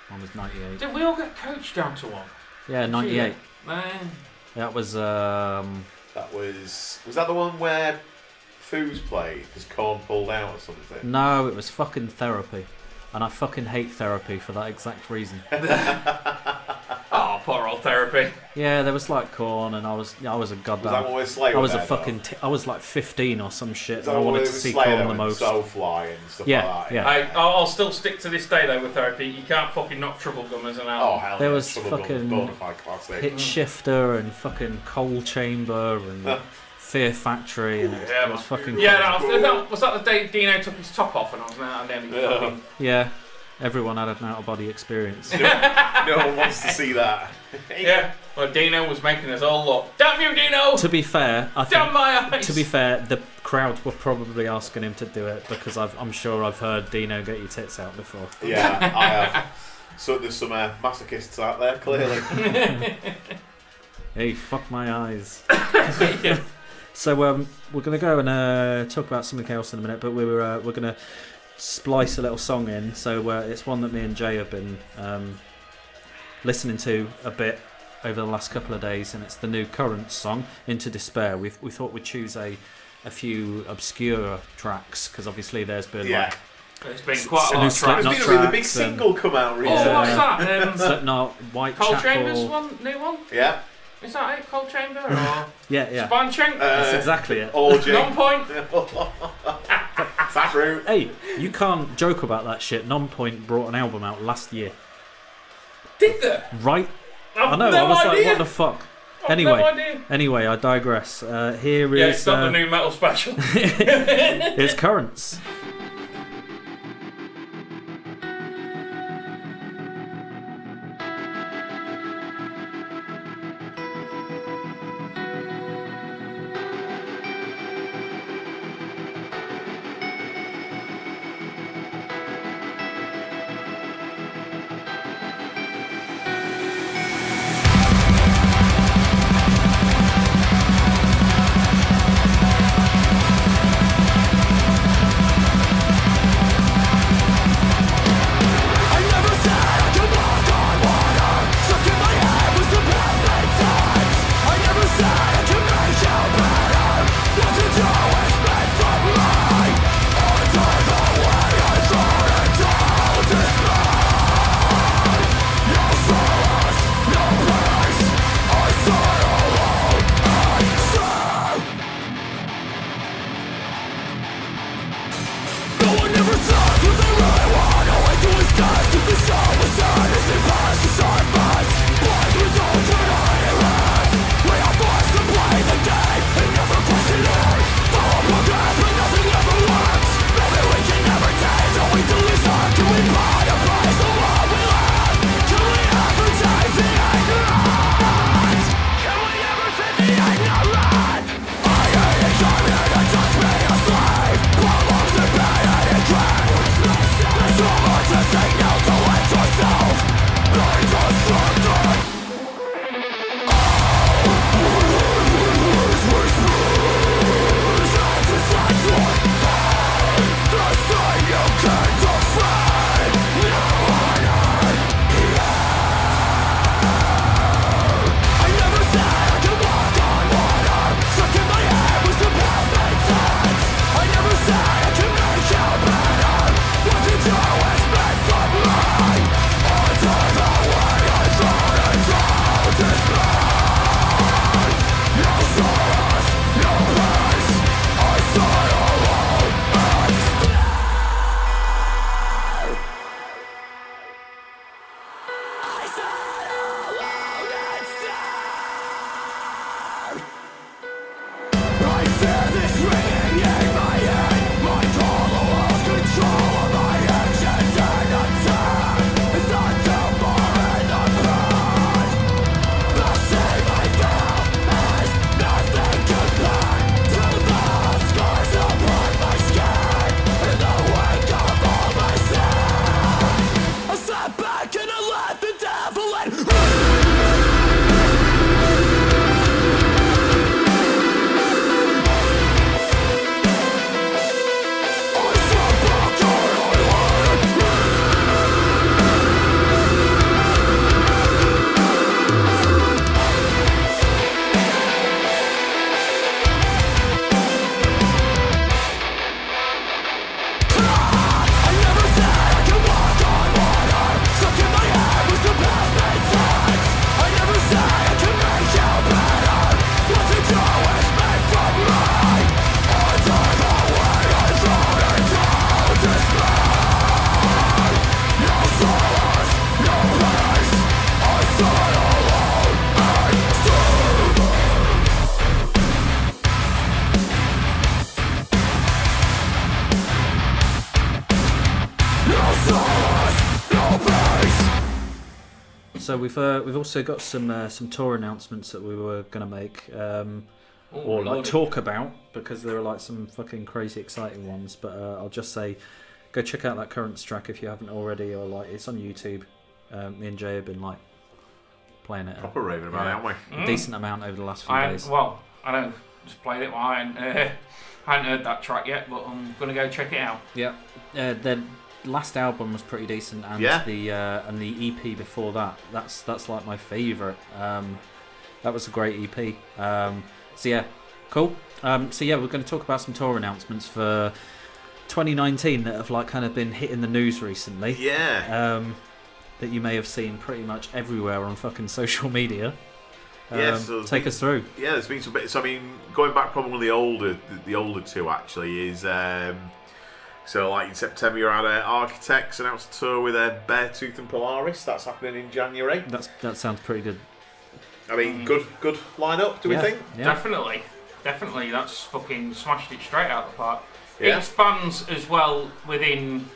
Speaker 1: Mine was 98.
Speaker 2: Did we all get coached down to one?
Speaker 1: Yeah, 98.
Speaker 2: Man.
Speaker 1: That was...
Speaker 3: Was that the one where Foos played because Korn pulled out or something?
Speaker 1: No, it was fucking Therapy. And I fucking hate Therapy for that exact reason.
Speaker 2: Oh, poor old Therapy.
Speaker 1: Yeah, there was like Korn, and I was a goddamn.
Speaker 3: Was that one with Slayer?
Speaker 1: I was a fucking. I was like 15 or some shit. And I wanted to see
Speaker 3: Slayer
Speaker 1: Korn the most.
Speaker 3: Soulfly and stuff
Speaker 1: Yeah,
Speaker 3: like that.
Speaker 1: yeah.
Speaker 2: I'll still stick to this day though with Therapy. You can't fucking knock Trouble Gum as an album.
Speaker 3: Oh hell,
Speaker 1: there
Speaker 3: yeah,
Speaker 1: was fucking Pitch Shifter and fucking Coal Chamber and Fear Factory, and it was fucking.
Speaker 2: Yeah, was that the day Dino took his top off and I was now fucking.
Speaker 1: Yeah. Everyone had an out-of-body experience.
Speaker 3: No one wants to see that.
Speaker 2: Yeah, well, Dino was making us all look. Damn you, Dino!
Speaker 1: To be fair,
Speaker 2: damn my eyes!
Speaker 1: To be fair, the crowd were probably asking him to do it because I'm sure I've heard Dino get your tits out before.
Speaker 3: Yeah, I have. So there's some masochists out there, clearly.
Speaker 1: Hey, fuck my eyes. So we're gonna go and talk about something else in a minute, but we're gonna splice a little song in. So it's one that me and Jay have been listening to a bit over the last couple of days, and it's the new Currents song, Into Despair. We thought we'd choose a few obscure tracks because obviously there's been like
Speaker 2: there's been quite a lot of tracks.
Speaker 3: There's been a really big single come out recently.
Speaker 2: Oh, what's that?
Speaker 1: Slipknot, Whitechapel.
Speaker 2: Cold Chambers one, new one.
Speaker 3: Yeah.
Speaker 2: Is that it? Cold Chamber or
Speaker 1: yeah.
Speaker 2: Spine Chink?
Speaker 1: That's exactly it.
Speaker 2: Non-point.
Speaker 3: Taproot.
Speaker 1: Hey, you can't joke about that shit. Non-Point brought an album out last year.
Speaker 2: Did they?
Speaker 1: Right. I know.
Speaker 2: No
Speaker 1: I was
Speaker 2: idea.
Speaker 1: like, what the fuck?
Speaker 2: No idea.
Speaker 1: Anyway, I digress. Here
Speaker 2: yeah,
Speaker 1: is.
Speaker 2: It's not the new metal special.
Speaker 1: It's Currents. So we've also got some tour announcements that we were going to make or like talk about, because there are like some fucking crazy exciting ones. But I'll just say, go check out that Currents track if you haven't already, or like it's on YouTube. Me and Jay have been like playing it.
Speaker 3: Proper raving about it, haven't we?
Speaker 1: A decent amount over the last few days.
Speaker 2: Well, I don't just played it. Well, I hadn't heard that track yet, but I'm gonna go check it out.
Speaker 1: Yeah, their last album was pretty decent, and the EP before that's like my favourite. That was a great EP. So yeah, cool. So yeah, we're going to talk about some tour announcements for 2019 that have like kind of been hitting the news recently.
Speaker 3: Yeah.
Speaker 1: That you may have seen pretty much everywhere on fucking social media.
Speaker 3: So
Speaker 1: take us through.
Speaker 3: Yeah, there's been some bits. I mean, going back probably the older two actually is. So like in September, you had Architects announced a tour with Beartooth and Polaris. That's happening in January.
Speaker 1: That sounds pretty good.
Speaker 3: I mean, good lineup. Do we think?
Speaker 2: Yeah. Definitely. That's fucking smashed it straight out of the park.
Speaker 3: Yeah.
Speaker 2: It expands as well within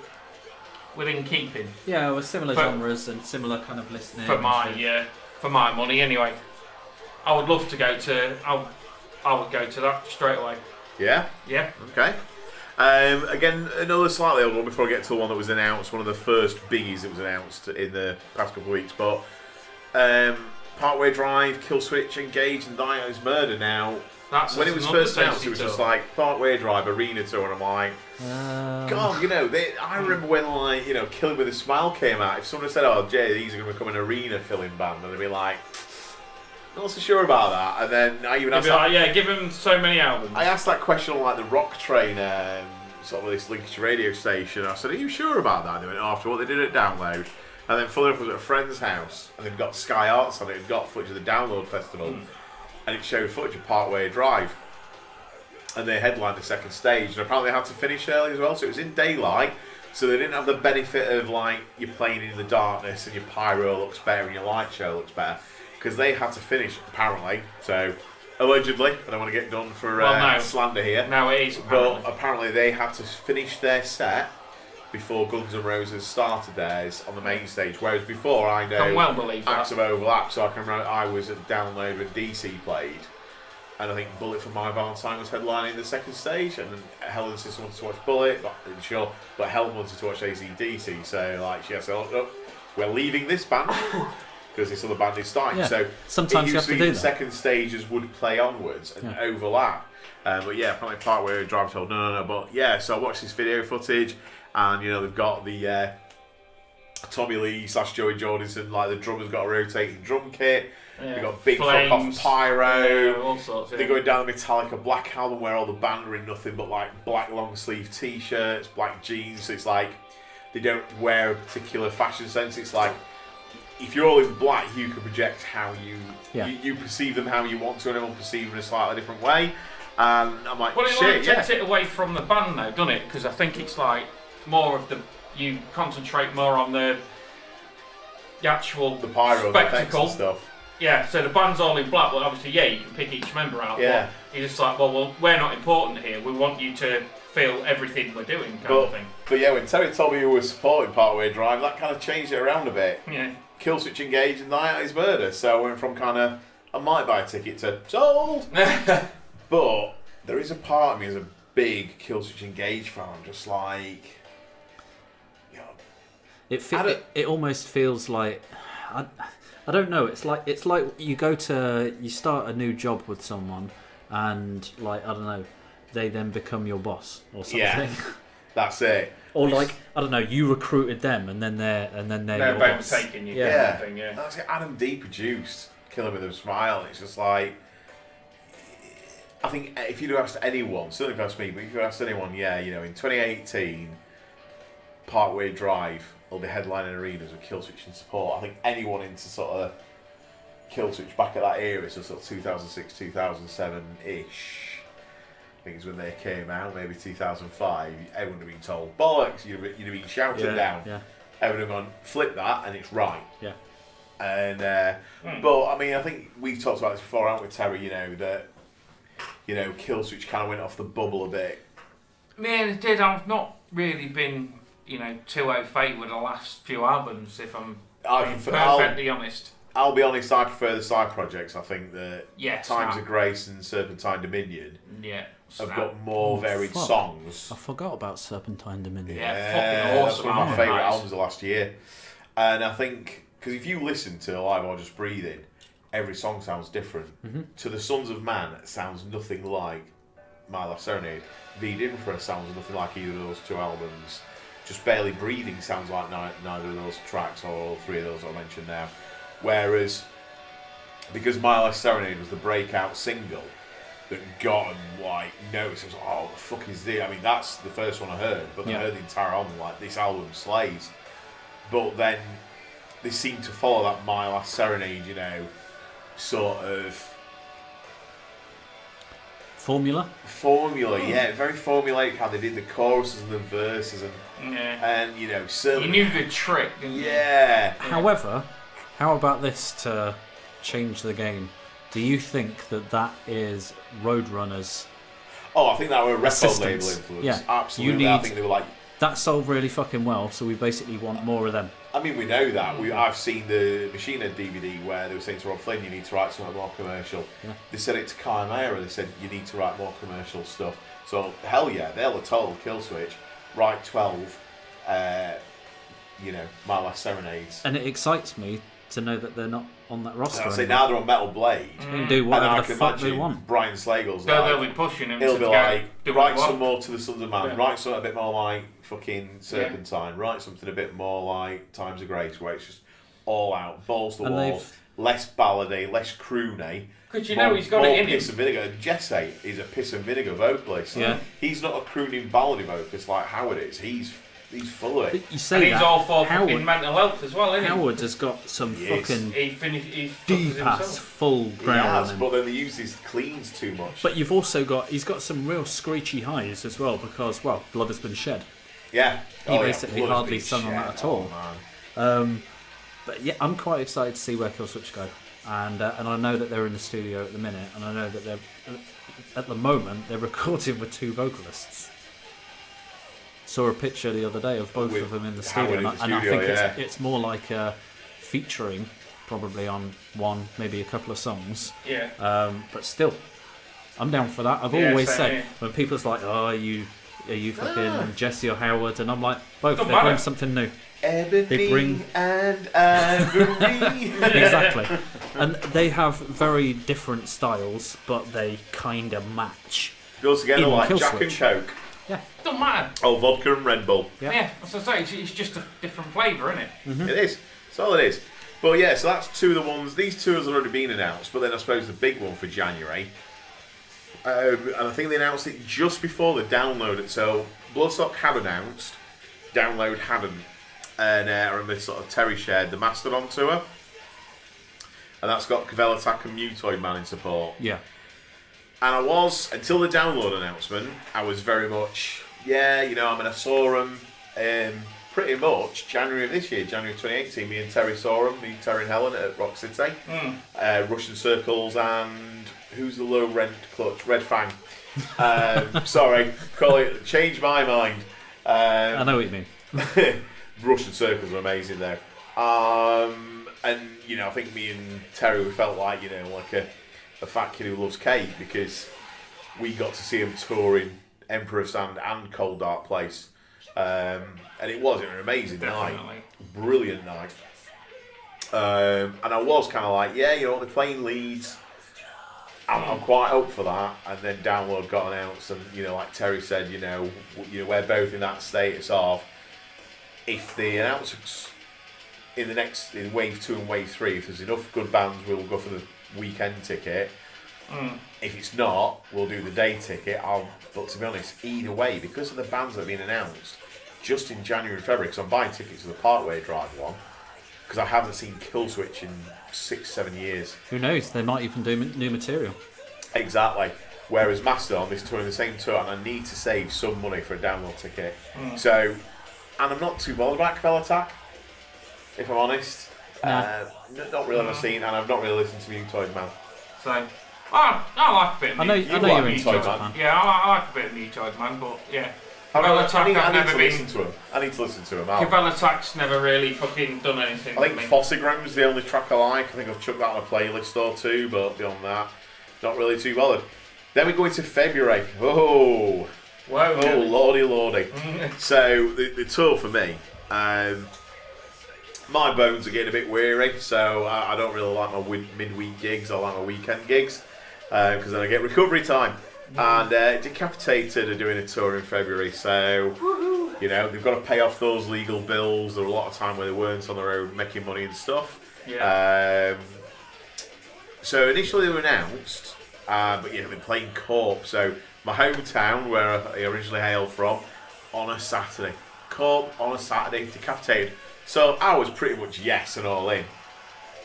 Speaker 2: keeping.
Speaker 1: Yeah, with similar genres and similar kind of listening.
Speaker 2: For my money anyway. I would love to go to. I would go to that straight away.
Speaker 3: Yeah.
Speaker 2: Yeah.
Speaker 3: Okay. Again, another slightly old one before I get to the one that was announced, one of the first biggies that was announced in the past couple of weeks. But Partway Drive, Killswitch, Engage, and Dio's Murder. Now, when it was first announced, it was just like Partway Drive Arena Tour, and I'm like, God, I remember when Killing with a Smile came out. If someone had said, "Oh, Jay, these are going to become an arena filling band," and I'd be like, not so sure about that. And then I even asked
Speaker 2: give them so many albums.
Speaker 3: I asked that question on like the Rock Train, sort of this Lincolnshire radio station. I said, "Are you sure about that?" And they went, after what they did at Download. And then funnily enough, I was at a friend's house, and they'd got Sky Arts on it. It got footage of the Download Festival, and it showed footage of Partway Drive. And they headlined the second stage, and apparently they had to finish early as well. So it was in daylight, so they didn't have the benefit of like you're playing in the darkness and your pyro looks better and your light show looks better. Because they had to finish, apparently. So, allegedly, I don't want to get done for slander here.
Speaker 2: No, it is.
Speaker 3: But apparently they had to finish their set before Guns N' Roses started theirs on the main stage. Whereas before, I know
Speaker 2: can well believe
Speaker 3: acts
Speaker 2: that.
Speaker 3: of overlap. So I can remember I was at Download when DC played. And I think Bullet for My Valentine was headlining the second stage. And then Helen Sister wanted to watch Bullet. But Helen wanted to watch AC/DC. So like she said, look, we're leaving this band. Because this other band is starting.
Speaker 1: Yeah.
Speaker 3: So
Speaker 1: sometimes you have to do
Speaker 3: the
Speaker 1: that.
Speaker 3: second stages would play onwards and overlap. But yeah, apparently Partway Drive told no. But yeah, so I watched this video footage, and they've got the Tommy Lee / Joey Jordison, like the drummer's got a rotating drum kit. They've got big fuck off pyro.
Speaker 2: All sorts.
Speaker 3: They're going down the Metallica Black album where all the band are in nothing but like black long sleeve t-shirts, black jeans. So it's like they don't wear a particular fashion sense. It's like, if you're all in black, you can project how you perceive them how you want to, and everyone perceives them in a slightly different way. And I'm like,
Speaker 2: well, it takes it away from the band, though, doesn't it? Because I think it's like more of you concentrate more on the actual
Speaker 3: the pyro
Speaker 2: spectacle
Speaker 3: and stuff.
Speaker 2: Yeah, so the band's all in black, but obviously, you can pick each member out.
Speaker 3: Yeah.
Speaker 2: But you're just like, well, we're not important here. We want you to feel everything we're doing, kind of thing.
Speaker 3: But yeah, when Terry told me he was supporting Partway Drive, that kind of changed it around a bit.
Speaker 2: Yeah.
Speaker 3: Killswitch Engage and Dio's Murder. So I went from kind of, I might buy a ticket to sold. But there is a part of me as a big Killswitch Engage fan. I'm just like,
Speaker 1: it almost feels like I don't know. It's like you start a new job with someone, and like I don't know, they then become your boss or something.
Speaker 3: Yeah, that's it.
Speaker 1: Or like I don't know, you recruited them, and then they're your boss.
Speaker 2: Taking you.
Speaker 3: Yeah,
Speaker 2: thing, yeah.
Speaker 3: That's it. Adam D produced Killing with a Smile. And it's just like, I think if you'd asked anyone, certainly if you asked me, but if you asked anyone, in 2018, Partway Drive will be headlining arenas with Killswitch in support. I think anyone into sort of Killswitch back at that era, so sort of 2006, 2007-ish, I think is when they came out, maybe 2005, everyone would have been told, bollocks, you'd have been shouted down.
Speaker 1: Yeah.
Speaker 3: Everyone would have gone, flip that, and it's right.
Speaker 1: Yeah.
Speaker 3: And, but, I mean, I think we've talked about this before, haven't we, Terry, that, Killswitch kind of went off the bubble a bit.
Speaker 2: Man, it did. I've not really been too au fait with the last few albums. If I'm being
Speaker 3: prefer-
Speaker 2: perfectly honest.
Speaker 3: I'll be honest, I prefer the side projects. I think that
Speaker 2: Yeah,
Speaker 3: Times
Speaker 2: snap.
Speaker 3: of Grace and Serpentine Dominion
Speaker 2: Yeah,
Speaker 3: have
Speaker 2: snap.
Speaker 3: got more varied
Speaker 1: fuck.
Speaker 3: songs.
Speaker 1: I forgot about Serpentine Dominion.
Speaker 2: Yeah, fucking
Speaker 3: That's
Speaker 2: awesome
Speaker 3: one of my
Speaker 2: album,
Speaker 3: favourite
Speaker 2: guys.
Speaker 3: albums of last year. And I think, because if you listen to Alive or Just Breathing, every song sounds different. To the Sons of Man, it sounds nothing like My Last Serenade. V'd Infra sounds nothing like either of those two albums. Just Barely Breathing sounds like neither of those tracks, or all three of those I mentioned now. Whereas, because My Last Serenade was the breakout single that got noticed, I was like, oh, what the fuck is this? I mean, that's the first one I heard, but then I heard the entire album, this album slays. But then they seem to follow that My Last Serenade, sort of
Speaker 1: Formula,
Speaker 3: yeah, very formulaic how they did the choruses and the verses and certainly
Speaker 2: You knew the trick, didn't you?
Speaker 3: yeah.
Speaker 1: However, how about this to change the game? Do you think that is Roadrunner's?
Speaker 3: Oh, I think that were a record label
Speaker 1: Assistance.
Speaker 3: influence.
Speaker 1: Yeah.
Speaker 3: Absolutely. I think they were like,
Speaker 1: That sold really fucking well, so we basically want more of them.
Speaker 3: I mean, we know that. I've seen the Machine Head DVD where they were saying to Rob Flynn, you need to write something more commercial. Yeah. They said it to Kai Mayer, they said, you need to write more commercial stuff. So, hell yeah, they'll have told Kill Switch, write 12, My Last Serenades.
Speaker 1: And it excites me to know that they're not on that roster.
Speaker 3: I say now they're on Metal Blade.
Speaker 1: They can do whatever the fuck they want.
Speaker 3: Brian Slagle's
Speaker 2: They'll be pushing him.
Speaker 3: He'll be
Speaker 2: to
Speaker 3: like,
Speaker 2: do what
Speaker 3: write
Speaker 2: they
Speaker 3: some
Speaker 2: want.
Speaker 3: more to the Sons of Man, write something a bit more like fucking Serpentine, write something a bit more like Times of Grace, where it's just all out, balls to the wall, less ballady, less croony.
Speaker 2: Because he's got it in
Speaker 3: piss
Speaker 2: him.
Speaker 3: and vinegar. Jesse is a piss and vinegar vocalist.
Speaker 1: Yeah.
Speaker 3: He's not a crooning ballady vocalist like Howard is. He's full of it.
Speaker 1: But you say
Speaker 2: And he's
Speaker 1: that,
Speaker 2: all for
Speaker 1: Howard,
Speaker 2: fucking mental health as well, isn't he?
Speaker 1: Howard has got some fucking
Speaker 2: He
Speaker 1: deep ass full ground on him.
Speaker 3: But then they use his cleans too much.
Speaker 1: But you've also he's got some real screechy highs as well because, blood has been shed.
Speaker 3: Yeah.
Speaker 1: He basically hardly sung on that at all. But yeah, I'm quite excited to see where Killswitch go. And I know that they're in the studio at the minute, and I know that they're, at the moment, they're recording with two vocalists. Saw a picture the other day of both of them in the studio, and I think it's more like featuring, probably on one, maybe a couple of songs.
Speaker 2: Yeah.
Speaker 1: But still, I'm down for that. I've always said when people's like, "Oh, are you fucking Jesse or Howard?" and I'm like, both. They bring something new.
Speaker 3: They bring and Ivory.
Speaker 1: Exactly, and they have very different styles, but they kind of match.
Speaker 3: Goes together
Speaker 1: Even
Speaker 3: like Jack
Speaker 1: Killswitch.
Speaker 3: and Coke.
Speaker 1: Yeah.
Speaker 2: Doesn't matter.
Speaker 3: Oh, vodka and Red Bull.
Speaker 2: Yeah. As I say, it's just a different flavour, isn't it?
Speaker 1: Mm-hmm.
Speaker 3: It is. That's all it is. But yeah, so that's two of the ones. These two has already been announced, but then I suppose the big one for January. And I think they announced it just before the download. So Bloodstock had announced, Download hadn't. And I remember sort of Terry shared the Mastodon tour. And that's got Kvelertak and Mutoid Man in support.
Speaker 1: Yeah.
Speaker 3: And I was, until the download announcement, I was very much, I mean, I saw them pretty much January of this year, January 2018. Me and Terry saw them, me, Terry and Helen at Rock City. Russian Circles and who's the low rent clutch? Red Fang. Sorry, change my mind.
Speaker 1: I know what you mean.
Speaker 3: Russian Circles are amazing though. And, I think me and Terry, we felt like, like a fat kid who loves cake because we got to see him touring Emperor of Sand and Cold Dark Place. And it was an amazing night. Brilliant night. And I was kind of like, they're playing Leeds. I'm quite up for that. And then Download got announced and, like Terry said, we're both in that status of if the announcements in Wave 2 and Wave 3, if there's enough good bands, we'll go for the weekend ticket. If it's not, we'll do the day ticket. But to be honest, either way, because of the bands that have been announced, just in January and February, because I'm buying tickets to the Parkway Drive one, because I haven't seen Killswitch in 6-7 years.
Speaker 1: Who knows? They might even do new material.
Speaker 3: Exactly. Whereas Mastodon is touring the same tour, and I need to save some money for a download ticket. So, and I'm not too bothered about Kvelertak, if I'm honest. Not really ever seen, and I've not really listened to Mutoid Man.
Speaker 2: So, I like a bit of
Speaker 1: I know you're into
Speaker 3: Mutoid
Speaker 1: it, man.
Speaker 2: Yeah, I like a bit of Mutoid Man, but yeah. Velotac, I've never been.
Speaker 3: Listen to him. I need to listen to him.
Speaker 2: Velotac's never really fucking done anything.
Speaker 3: I think Fossegram's the only track I like. I think I've chucked that on a playlist or two, but beyond that, not really too bothered. Then we go into February. Oh,
Speaker 2: whoa,
Speaker 3: oh, lordy. So the tour for me, my bones are getting a bit weary, so I don't really like my midweek gigs. I like my weekend gigs because then I get recovery time. And Decapitated are doing a tour in February, so you know they've got to pay off those legal bills. There were a lot of time where they weren't on their own making money and stuff.
Speaker 2: Yeah.
Speaker 3: So initially they were announced, but yeah, they've been playing Corp. So my hometown, where I originally hail from, on a Saturday. Corp on a Saturday, Decapitated. So I was pretty much yes and all in.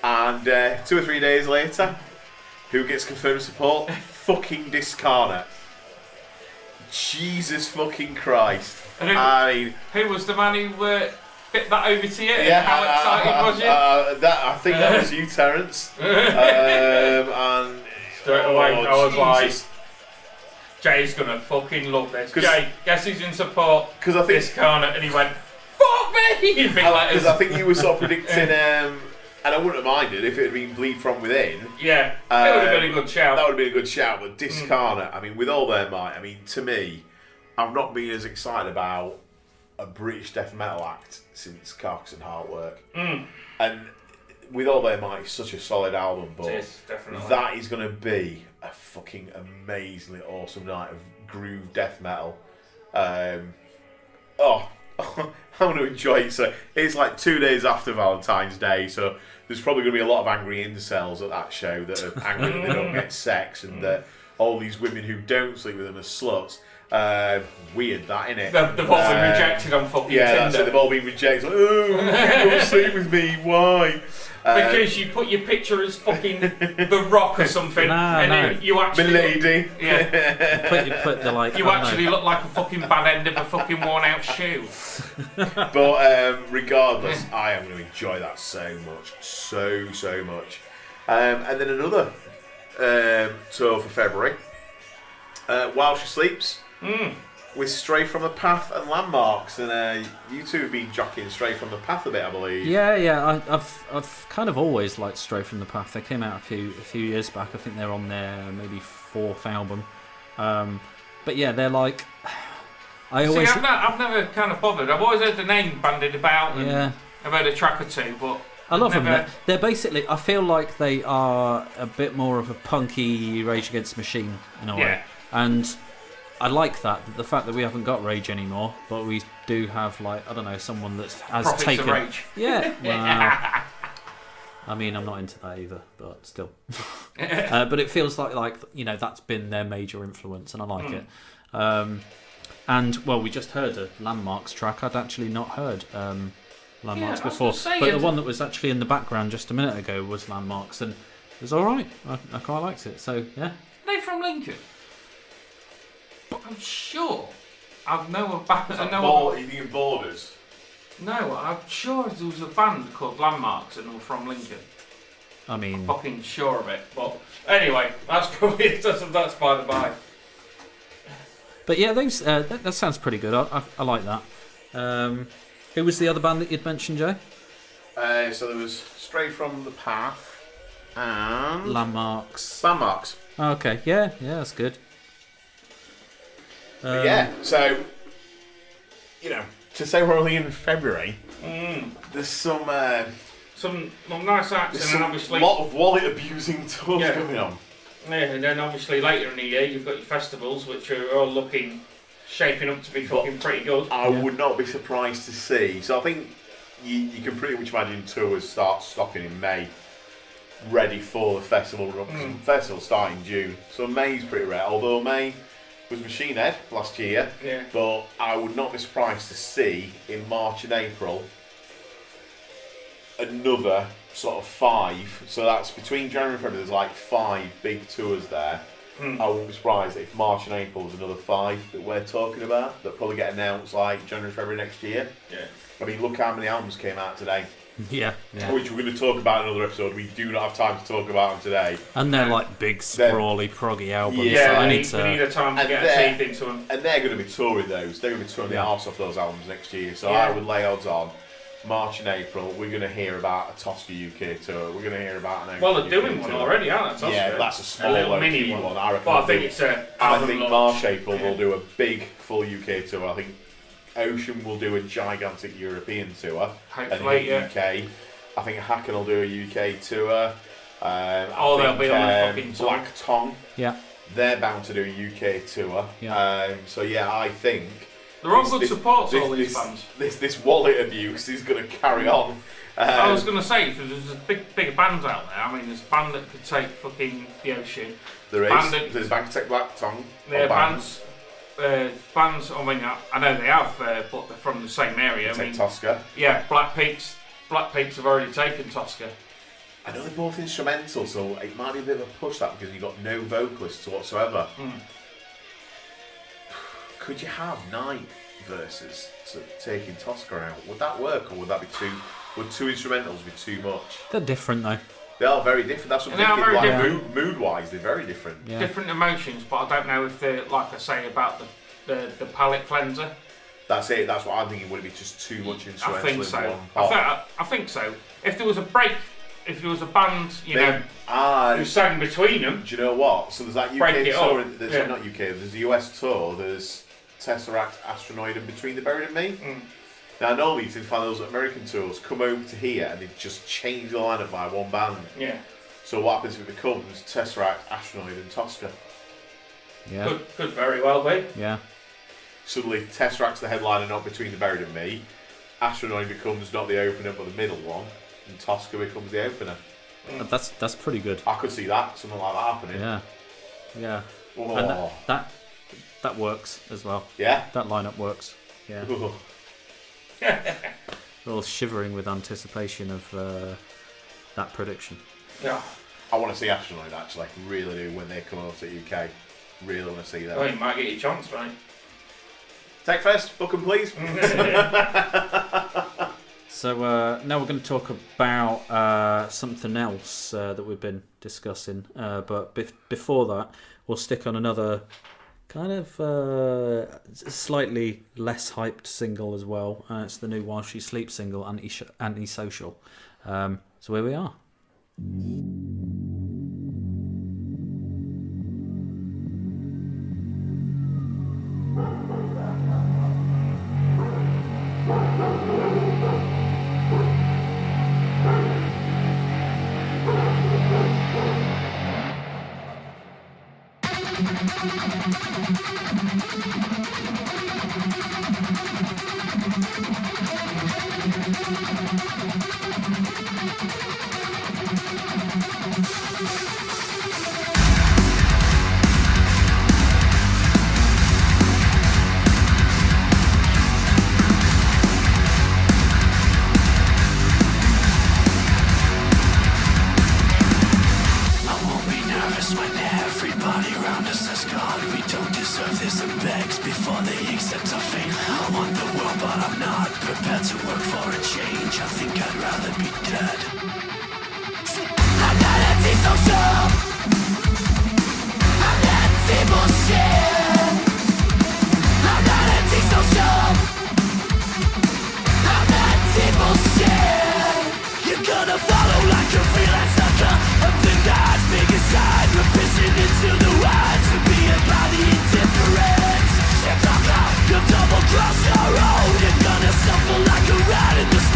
Speaker 3: And 2 or 3 days later, who gets confirmed support? Fucking Discarnate. Jesus fucking Christ.
Speaker 2: Who was the man who fit that over to you? Yeah, how excited was you?
Speaker 3: I think that was you, Terence. And
Speaker 2: straight away, I was like, Jay's gonna fucking love this. Jay, guess who's in support? Because I think Discarnate, and he went, fuck me!
Speaker 3: Because I think you were sort of predicting. And I wouldn't have minded if it had been Bleed From Within.
Speaker 2: Yeah, it would have been a good shout.
Speaker 3: That would have been a good shout, but Discarnate, I mean, with all their might, I mean, to me, I've not been as excited about a British death metal act since Carcass and Heartwork. And with all their might, it's such a solid album, but
Speaker 2: definitely.
Speaker 3: That is going to be a fucking amazingly awesome night of groove death metal. I'm going to enjoy it. So it's like 2 days after Valentine's Day, so there's probably going to be a lot of angry incels at that show that are angry that they don't get sex, and that all these women who don't sleep with them are sluts. Weird, that, innit?
Speaker 2: They've all been rejected on fucking Tinder.
Speaker 3: That's it, they've all been rejected. Like, oh, you don't sleep with me, why?
Speaker 2: Because you put your picture as fucking The Rock or something, you actually
Speaker 3: Milady.
Speaker 1: You put the like.
Speaker 2: You actually look like a fucking bad end of a fucking worn out shoe.
Speaker 3: But regardless, I am going to enjoy that so much, so much. And then another tour for February. While She Sleeps. With Stray From the Path and Landmarks, and you two have been jockeying Stray From the Path a bit, I believe.
Speaker 1: Yeah. I've kind of always liked Stray From the Path. They came out a few years back. I think they're on their maybe 4th album. But yeah, they're like. I've
Speaker 2: never kind of bothered. I've always heard the name bandied about. And I've heard a track or two, but
Speaker 1: I love them. They're basically. I feel like they are a bit more of a punky Rage Against the Machine in a way, and I like that, the fact that we haven't got Rage anymore, but we do have, like, I don't know, someone that has
Speaker 2: Prophets
Speaker 1: taken...
Speaker 2: of Rage.
Speaker 1: Yeah. Well, I mean, I'm not into that either, but still. But it feels like you know, that's been their major influence, and I like it. And, well, we just heard a Landmarks track. I'd actually not heard Landmarks before. But the one that was actually in the background just a minute ago was Landmarks, and it was all right. I quite liked it, so, yeah.
Speaker 2: Are they from Lincoln? I'm sure. I know a band.
Speaker 3: You think Borders?
Speaker 2: No, I'm sure there was a band called Landmarks and they were from Lincoln.
Speaker 1: I mean,
Speaker 2: I'm fucking sure of it. But anyway, that's probably that's by the by.
Speaker 1: But yeah, those that sounds pretty good. I like that. Who was the other band that you'd mentioned, Joe?
Speaker 3: So there was Stray From the Path and
Speaker 1: Landmarks.
Speaker 3: Landmarks.
Speaker 1: Oh, okay, yeah, that's good.
Speaker 3: So, you know, to say we're only in February, there's some
Speaker 2: nice acts, and obviously
Speaker 3: a lot of wallet abusing tours going on.
Speaker 2: Yeah, and then obviously later in the year you've got your festivals, which are all shaping up to be fucking pretty good.
Speaker 3: I would not be surprised to see. So I think you can pretty much imagine tours start stopping in May, ready for the festival run. The festival start in June, so May's pretty rare. Although May was Machine Head last year, but I would not be surprised to see in March and April another sort of 5. So that's between January and February. There's like 5 big tours there. I wouldn't be surprised if March and April is another 5 that we're talking about that probably get announced like January, February next year. I mean, look how many albums came out today.
Speaker 1: Yeah.
Speaker 3: Which we're going to talk about in another episode. We do not have time to talk about them today.
Speaker 1: And they're like big, sprawly, proggy albums.
Speaker 2: Yeah,
Speaker 1: so
Speaker 2: we need a time to get teeth into them.
Speaker 3: And they're going to be touring those. They're going to be touring the arse off those albums next year. So
Speaker 2: Yeah.
Speaker 3: I would lay odds on March and April, we're going to hear about a Tosca UK tour. We're going to hear about an
Speaker 2: Well, they're doing one already, aren't they? Tosca?
Speaker 3: Yeah, that's a small
Speaker 2: little mini one.
Speaker 3: I reckon.
Speaker 2: But I think it's a
Speaker 3: I think
Speaker 2: launch.
Speaker 3: March, April will do a big full UK tour. I think Ocean will do a gigantic European tour.
Speaker 2: Hopefully, yeah.
Speaker 3: UK. I think Hacken will do a UK tour.
Speaker 2: They'll be on a fucking tour.
Speaker 3: Black Tongue.
Speaker 1: Yeah.
Speaker 3: They're bound to do a UK tour.
Speaker 1: Yeah.
Speaker 3: So yeah, I think
Speaker 2: they're on good support, all these bands.
Speaker 3: This wallet abuse is going to carry on.
Speaker 2: I was going to say, if there's bigger bands out there. I mean, there's a band that could take fucking the Ocean.
Speaker 3: There is. There's Bank Tech Black Tongue.
Speaker 2: Yeah, bands. Bands. I mean, I know they have, but they're from the same area.
Speaker 3: Take Tosca.
Speaker 2: Yeah, Black Peaks. Black Peaks have already taken Tosca.
Speaker 3: I know they're both instrumental, so it might be a bit of a push that because you've got no vocalists whatsoever. Could you have 9 verses taking Tosca out? Would that work, or would that be too? Would 2 instrumentals be too much?
Speaker 1: They're different though.
Speaker 3: They are very different. That's what I'm thinking. Like, mood-wise, they're very different.
Speaker 1: Yeah.
Speaker 2: Different emotions, but I don't know if they're, like I say about the palate cleanser.
Speaker 3: That's it. That's what I'm thinking. Would it be just too much instrumental?
Speaker 2: I think
Speaker 3: in
Speaker 2: so.
Speaker 3: one part?
Speaker 2: I think so. If there was a break, if there was a band, who sang between them.
Speaker 3: Do you know what? So there's that UK tour. There's not UK. There's the US tour. There's Tesseract, Astronoid, and Between the Buried and Me. Now normally you find those American tours come over to here and they just change the lineup by one band.
Speaker 2: Yeah.
Speaker 3: So what happens if it becomes Tesseract, Astronoid, and Tosca?
Speaker 1: Yeah.
Speaker 2: Could very well be.
Speaker 1: Yeah.
Speaker 3: Suddenly Tesseract's the headliner, not Between the Buried and Me. Astronoid becomes not the opener but the middle one, and Tosca becomes the opener.
Speaker 1: That's pretty good.
Speaker 3: I could see that, something like that happening.
Speaker 1: Yeah. Yeah.
Speaker 3: Oh.
Speaker 1: And that works as well.
Speaker 3: Yeah?
Speaker 1: That lineup works. Yeah. We're all shivering with anticipation of that prediction.
Speaker 2: Yeah.
Speaker 3: I want to see Astronoid actually, really do, when they come over to the UK. Really want to see them.
Speaker 2: Well, you might get your chance, right?
Speaker 3: Take first, book 'em please.
Speaker 1: So now we're going to talk about something else that we've been discussing. But before that, we'll stick on another kind of slightly less hyped single as well. It's the new While She Sleeps single, Antisocial. So here we are.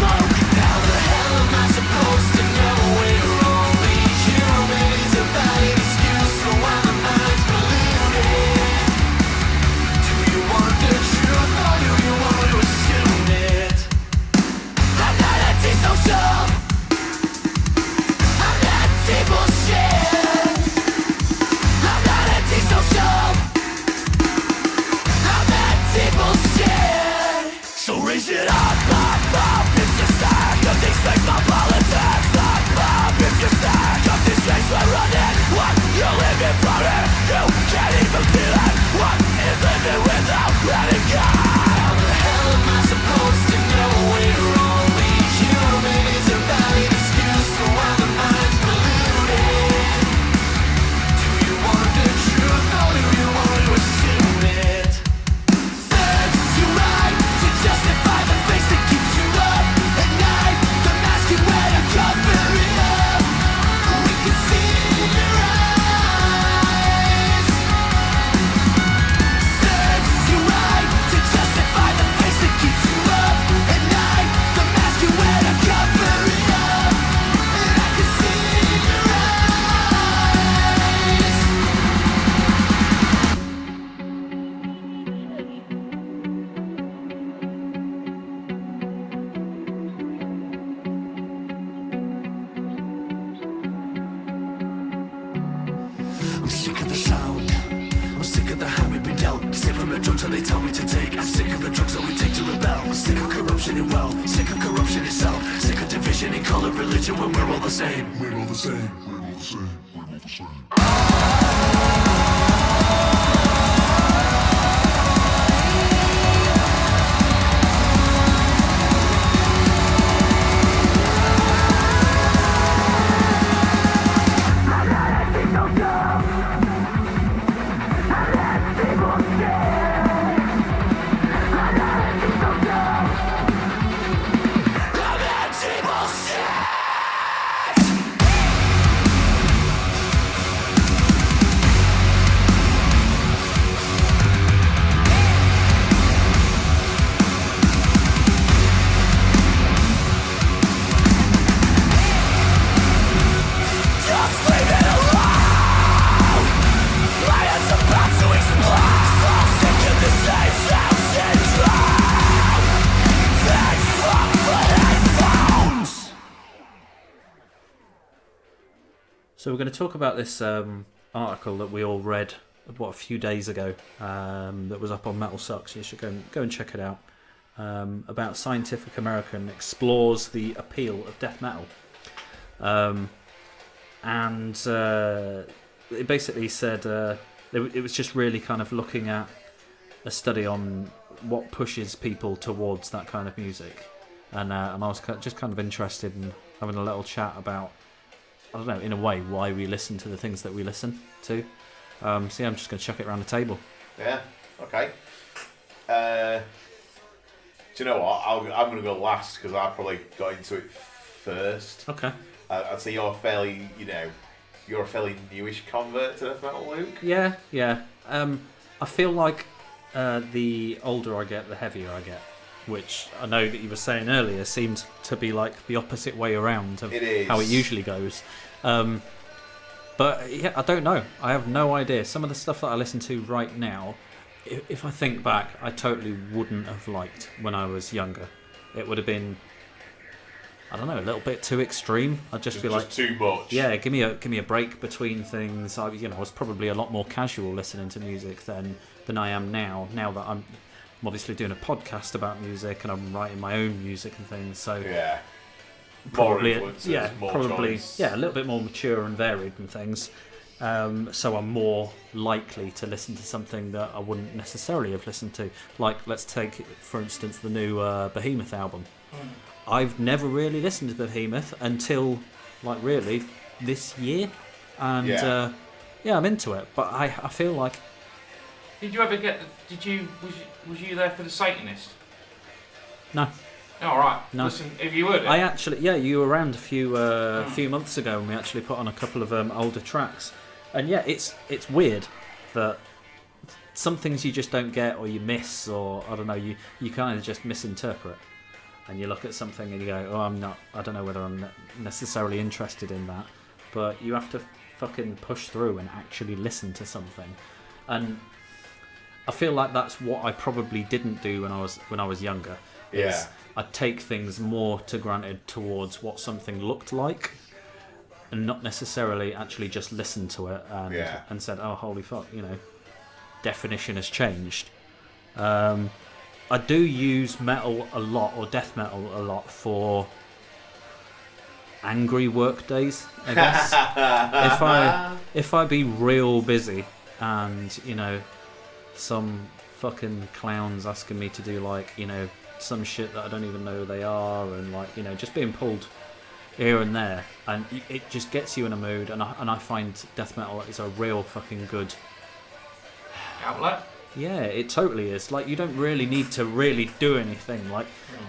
Speaker 4: How the hell am I supposed to know we're only humans? I'm sick of the sound. I'm sick of the hand we've been dealt. Sick from the drugs that they tell me to take. I'm sick of the drugs that we take to rebel. I'm sick of corruption in wealth. Sick of corruption itself. Sick of division in colour, religion when we're all the same. We're all the same. We're all the same. We're all the same.
Speaker 1: So we're going to talk about this article that we all read a few days ago that was up on Metal Sucks. You should go and check it out. About Scientific American explores the appeal of death metal, and it basically said it was just really kind of looking at a study on what pushes people towards that kind of music, and I was just kind of interested in having a little chat about, I don't know, in a way, why we listen to the things that we listen to. So yeah, I'm just going to chuck it around the table.
Speaker 3: Yeah, okay. Do you know what? I'm going to go last because I probably got into it first.
Speaker 1: Okay.
Speaker 3: I'd say you're a fairly newish convert to death metal, Luke.
Speaker 1: Yeah. I feel like the older I get, the heavier I get, which I know that you were saying earlier seems to be like the opposite way around of how it usually goes. But yeah, I don't know. I have no idea. Some of the stuff that I listen to right now, if I think back, I totally wouldn't have liked when I was younger. It would have been, I don't know, a little bit too extreme. I'd just be like,
Speaker 3: too much.
Speaker 1: Yeah, give me a break between things. I was probably a lot more casual listening to music than I am now. Now that I'm obviously doing a podcast about music and I'm writing my own music and things. So
Speaker 3: yeah,
Speaker 1: probably
Speaker 3: more influences, more choice.
Speaker 1: A little bit more mature and varied and things. So I'm more likely to listen to something that I wouldn't necessarily have listened to. Like, let's take, for instance, the new Behemoth album. I've never really listened to Behemoth until, like, really this year. And, yeah, I'm into it. But I feel like...
Speaker 2: Did you ever get... Was you there for the Satanist?
Speaker 1: No.
Speaker 2: Oh, right.
Speaker 1: No.
Speaker 2: Listen, if you would...
Speaker 1: I actually... Yeah, you were around a few months ago and we actually put on a couple of older tracks. And, yeah, it's weird that some things you just don't get or you miss, or, I don't know, you kind of just misinterpret. And you look at something and you go, oh, I don't know whether I'm necessarily interested in that. But you have to fucking push through and actually listen to something. And I feel like that's what I probably didn't do when I was younger.
Speaker 3: Yeah.
Speaker 1: I'd take things more to granted towards what something looked like and not necessarily actually just listen to it and said, oh, holy fuck, definition has changed. I do use metal a lot, or death metal a lot, for angry work days, I guess. if I be real busy and, some fucking clowns asking me to do, like, some shit that I don't even know who they are, and, like, just being pulled here and there, and it just gets you in a mood, and I find death metal is a real fucking good
Speaker 2: outlet.
Speaker 1: Yeah, it totally is. Like, you don't really need to really do anything. Like,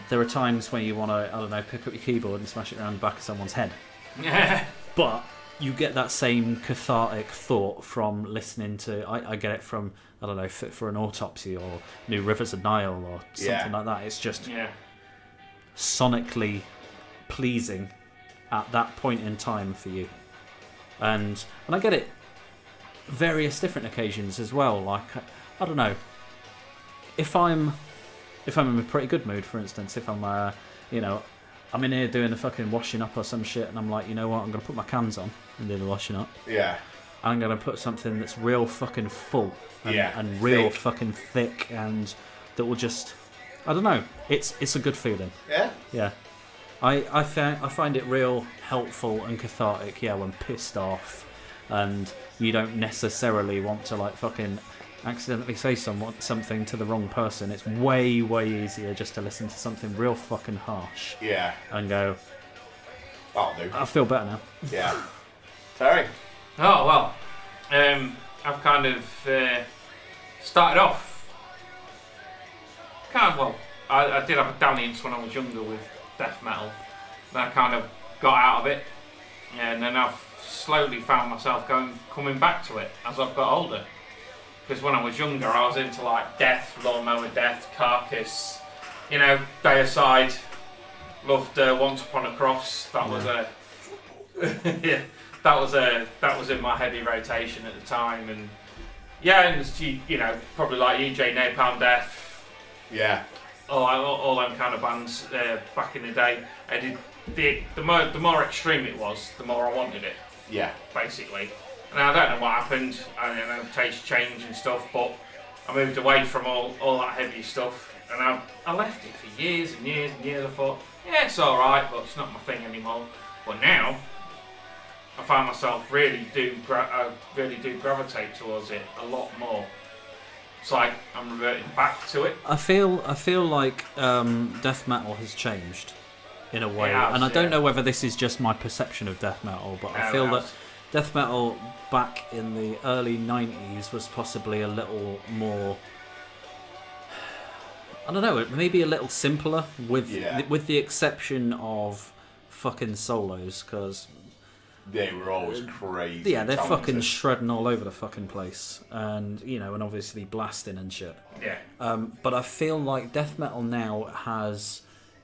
Speaker 1: there are times when you want to, I don't know, pick up your keyboard and smash it around the back of someone's head.
Speaker 2: Yeah.
Speaker 1: But you get that same cathartic thought from listening to, I get it from, I don't know, Fit for an Autopsy or New Rivers of Nile or something like that. It's just sonically pleasing at that point in time for you. And I get it various different occasions as well. Like, I don't know, if I'm in a pretty good mood, for instance, if I'm I'm in here doing the fucking washing up or some shit, and I'm like, you know what, I'm gonna put my cans on and do the washing up.
Speaker 3: Yeah.
Speaker 1: I'm going to put something that's real fucking full and real fucking thick, and that will just, I don't know, it's a good feeling. Yeah. I find it real helpful and cathartic, when pissed off, and you don't necessarily want to like fucking accidentally say something to the wrong person. It's way easier just to listen to something real fucking harsh.
Speaker 3: Yeah.
Speaker 1: And go,
Speaker 3: that'll do.
Speaker 1: I feel better now.
Speaker 3: Yeah. Terry?
Speaker 2: Oh, well, I've kind of started off I did have a dalliance when I was younger with death metal. Then I kind of got out of it, and then I've slowly found myself coming back to it as I've got older. Because when I was younger, I was into like Death, Lawnmower Death, Carcass, Deicide. Loved Once Upon a Cross. That was that was in my heavy rotation at the time, and probably like EJ Napalm Death.
Speaker 3: Yeah.
Speaker 2: All them kind of bands back in the day. I did the more extreme it was, the more I wanted it.
Speaker 3: Yeah.
Speaker 2: Basically. And I don't know what happened. I don't know, taste change and stuff, but I moved away from all that heavy stuff, and I left it for years and years and years. I thought, it's alright, but it's not my thing anymore. But now, I find myself really do gravitate towards it a lot more. It's like I'm reverting back to it.
Speaker 1: I feel like death metal has changed in a way,
Speaker 2: and
Speaker 1: I don't know whether this is just my perception of death metal, but I feel that death metal back in the early 90s was possibly a little more, I don't know, maybe a little simpler with the exception of fucking solos, because
Speaker 3: they were always crazy.
Speaker 1: Yeah, they're fucking shredding all over the fucking place, and and obviously blasting and shit.
Speaker 2: Yeah.
Speaker 1: But I feel like death metal now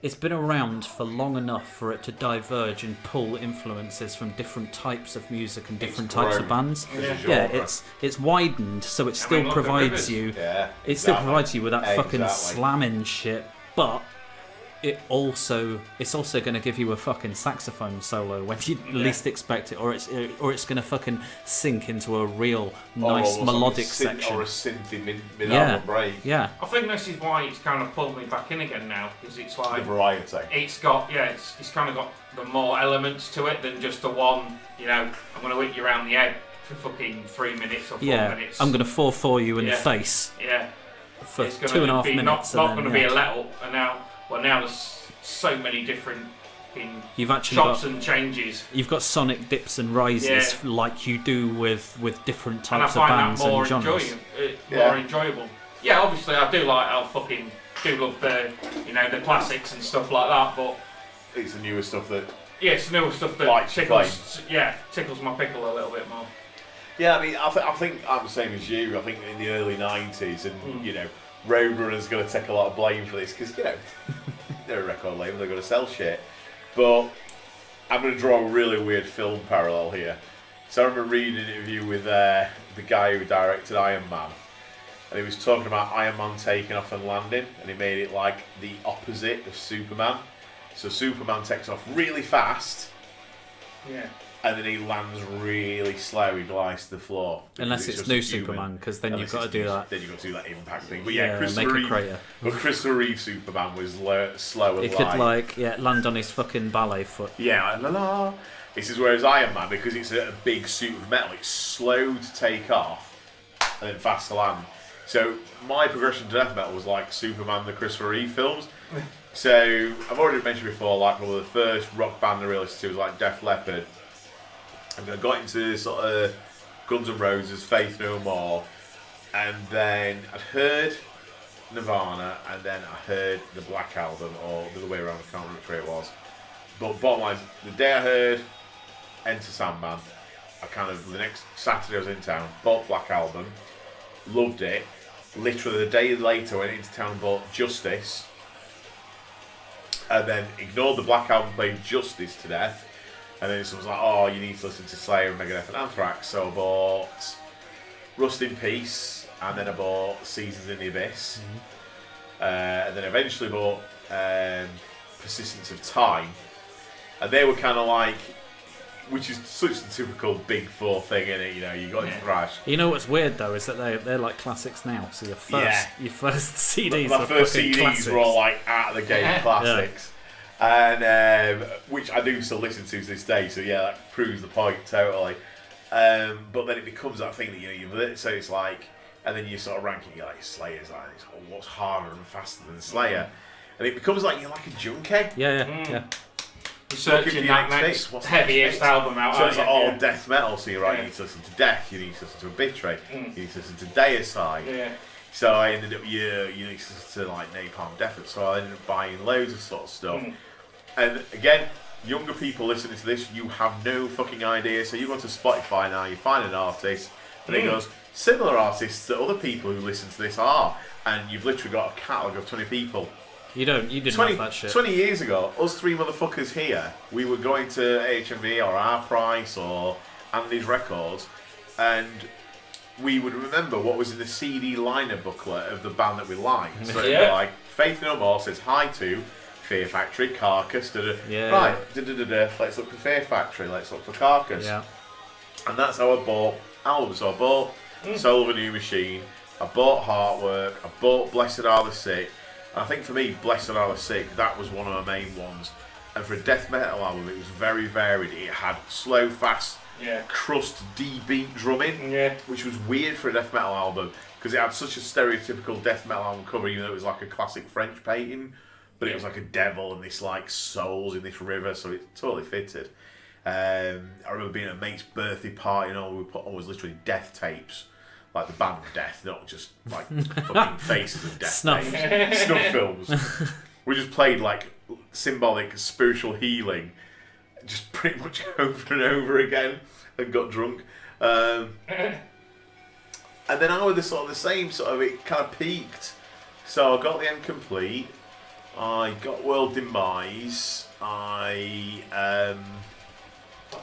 Speaker 1: it's been around for long enough for it to diverge and pull influences from different types of music and different types of bands. It's widened, so it still provides you.
Speaker 3: Yeah,
Speaker 1: it still provides you with that fucking slamming shit, but it's also going to give you a fucking saxophone solo when you least expect it, or it's going to fucking sink into a real nice melodic section
Speaker 3: or a synthy mid-album break.
Speaker 1: Yeah,
Speaker 2: I think this is why it's kind of pulled me back in again now, because it's like
Speaker 3: the variety.
Speaker 2: It's got it's kind of got the more elements to it than just the one. I'm going to hit you around the head for fucking 3 minutes or 4 minutes.
Speaker 1: I'm going to 4-4 you in the face.
Speaker 2: Yeah,
Speaker 1: for
Speaker 2: it's
Speaker 1: 2.5 minutes.
Speaker 2: Not going to be a let up, and now there's so many different chops and changes.
Speaker 1: You've got sonic dips and rises like you do with different types
Speaker 2: of
Speaker 1: bands and genres.
Speaker 2: More enjoyable. Yeah, obviously I do love the classics and stuff like that, but
Speaker 3: it's the newer stuff that
Speaker 2: tickles my pickle a little bit more.
Speaker 3: Yeah, I mean, I think I'm the same as you. I think in the early 90s, and Roadrunner's going to take a lot of blame for this, because they're a record label, they're going to sell shit. But I'm going to draw a really weird film parallel here. So I remember reading an interview with the guy who directed Iron Man, and he was talking about Iron Man taking off and landing, and he made it like the opposite of Superman. So Superman takes off really fast, and then he lands really slow. He glides to the floor.
Speaker 1: Unless it's new Superman, because then you've got to do that.
Speaker 3: Then you've got to do that impact thing. But Christopher Reeve Superman was slow and
Speaker 1: he could land on his fucking ballet foot.
Speaker 3: Yeah, la la. This is whereas Iron Man, because it's a big suit of metal, it's slow to take off and then fast to land. So my progression to death metal was like Superman, the Christopher Reeve films. So I've already mentioned before, like one of the first rock band I really listened to was like Def Leppard. And I got into sort of Guns N' Roses, Faith No More, and then I'd heard Nirvana, and then I heard the Black Album, or the other way around, I can't remember which way it was. But bottom line, the day I heard Enter Sandman, the next Saturday I was in town, bought Black Album, loved it. Literally the day later I went into town and bought Justice, and then ignored the Black Album, played Justice to death. And then someone was like, oh, you need to listen to Slayer and Megadeth and Anthrax. So I bought Rust in Peace, and then I bought Seasons in the Abyss. And then eventually bought Persistence of Time. And they were kind of like which is such a typical Big Four thing, isn't it? You know, you got your thrash.
Speaker 1: You know what's weird though is that they're like classics now. So your first CDs,
Speaker 3: my first CDs
Speaker 1: classics.
Speaker 3: were all like out of the game classics, and which I do still listen to this day. So yeah, that proves the point totally. But then it becomes that thing that you so it's like, and then you sort of ranking, you're like Slayer's like, what's harder and faster than Slayer, and it becomes like you're like a junkie.
Speaker 1: Yeah.
Speaker 2: Searching that next heaviest album out.
Speaker 3: So it's like death metal. So you're right. You need to listen to Death. You need to listen to Obituary. You need to listen to Deicide.
Speaker 2: Yeah.
Speaker 3: So I ended up you need to listen to like Napalm Death. So I ended up buying loads of sort of stuff. And again, younger people listening to this, you have no fucking idea. So you go to Spotify now, you find an artist, and it goes similar artists that other people who listen to this are, and you've literally got a catalogue of 20 people.
Speaker 1: You didn't have that shit.
Speaker 3: 20 years ago, us three motherfuckers here, we were going to HMV or Our Price or Andy's Records, and we would remember what was in the CD liner booklet of the band that we liked. So it'd be like, Faith No More says hi to Fear Factory, Carcass, right, let's look for Fear Factory, let's look for Carcass.
Speaker 1: Yeah.
Speaker 3: And that's how I bought albums. So I bought Soul of a New Machine, I bought Heartwork, I bought Blessed Are the Sick. I think for me, Blessed Are the Sick, that was one of my main ones. And for a death metal album, it was very varied. It had slow, fast, crust, D-beat drumming, which was weird for a death metal album because it had such a stereotypical death metal album cover, even though it was like a classic French painting. But it was like a devil and this like souls in this river, so it totally fitted. I remember being at a mate's birthday party and all, we put always literally death tapes. Like the band Death, not just like fucking faces of death.
Speaker 1: Snuff
Speaker 3: films. We just played like symbolic spiritual healing, just pretty much over and over again, and got drunk. And then I was the same sort of. It kind of peaked. So I got the End Complete. I got World Demise.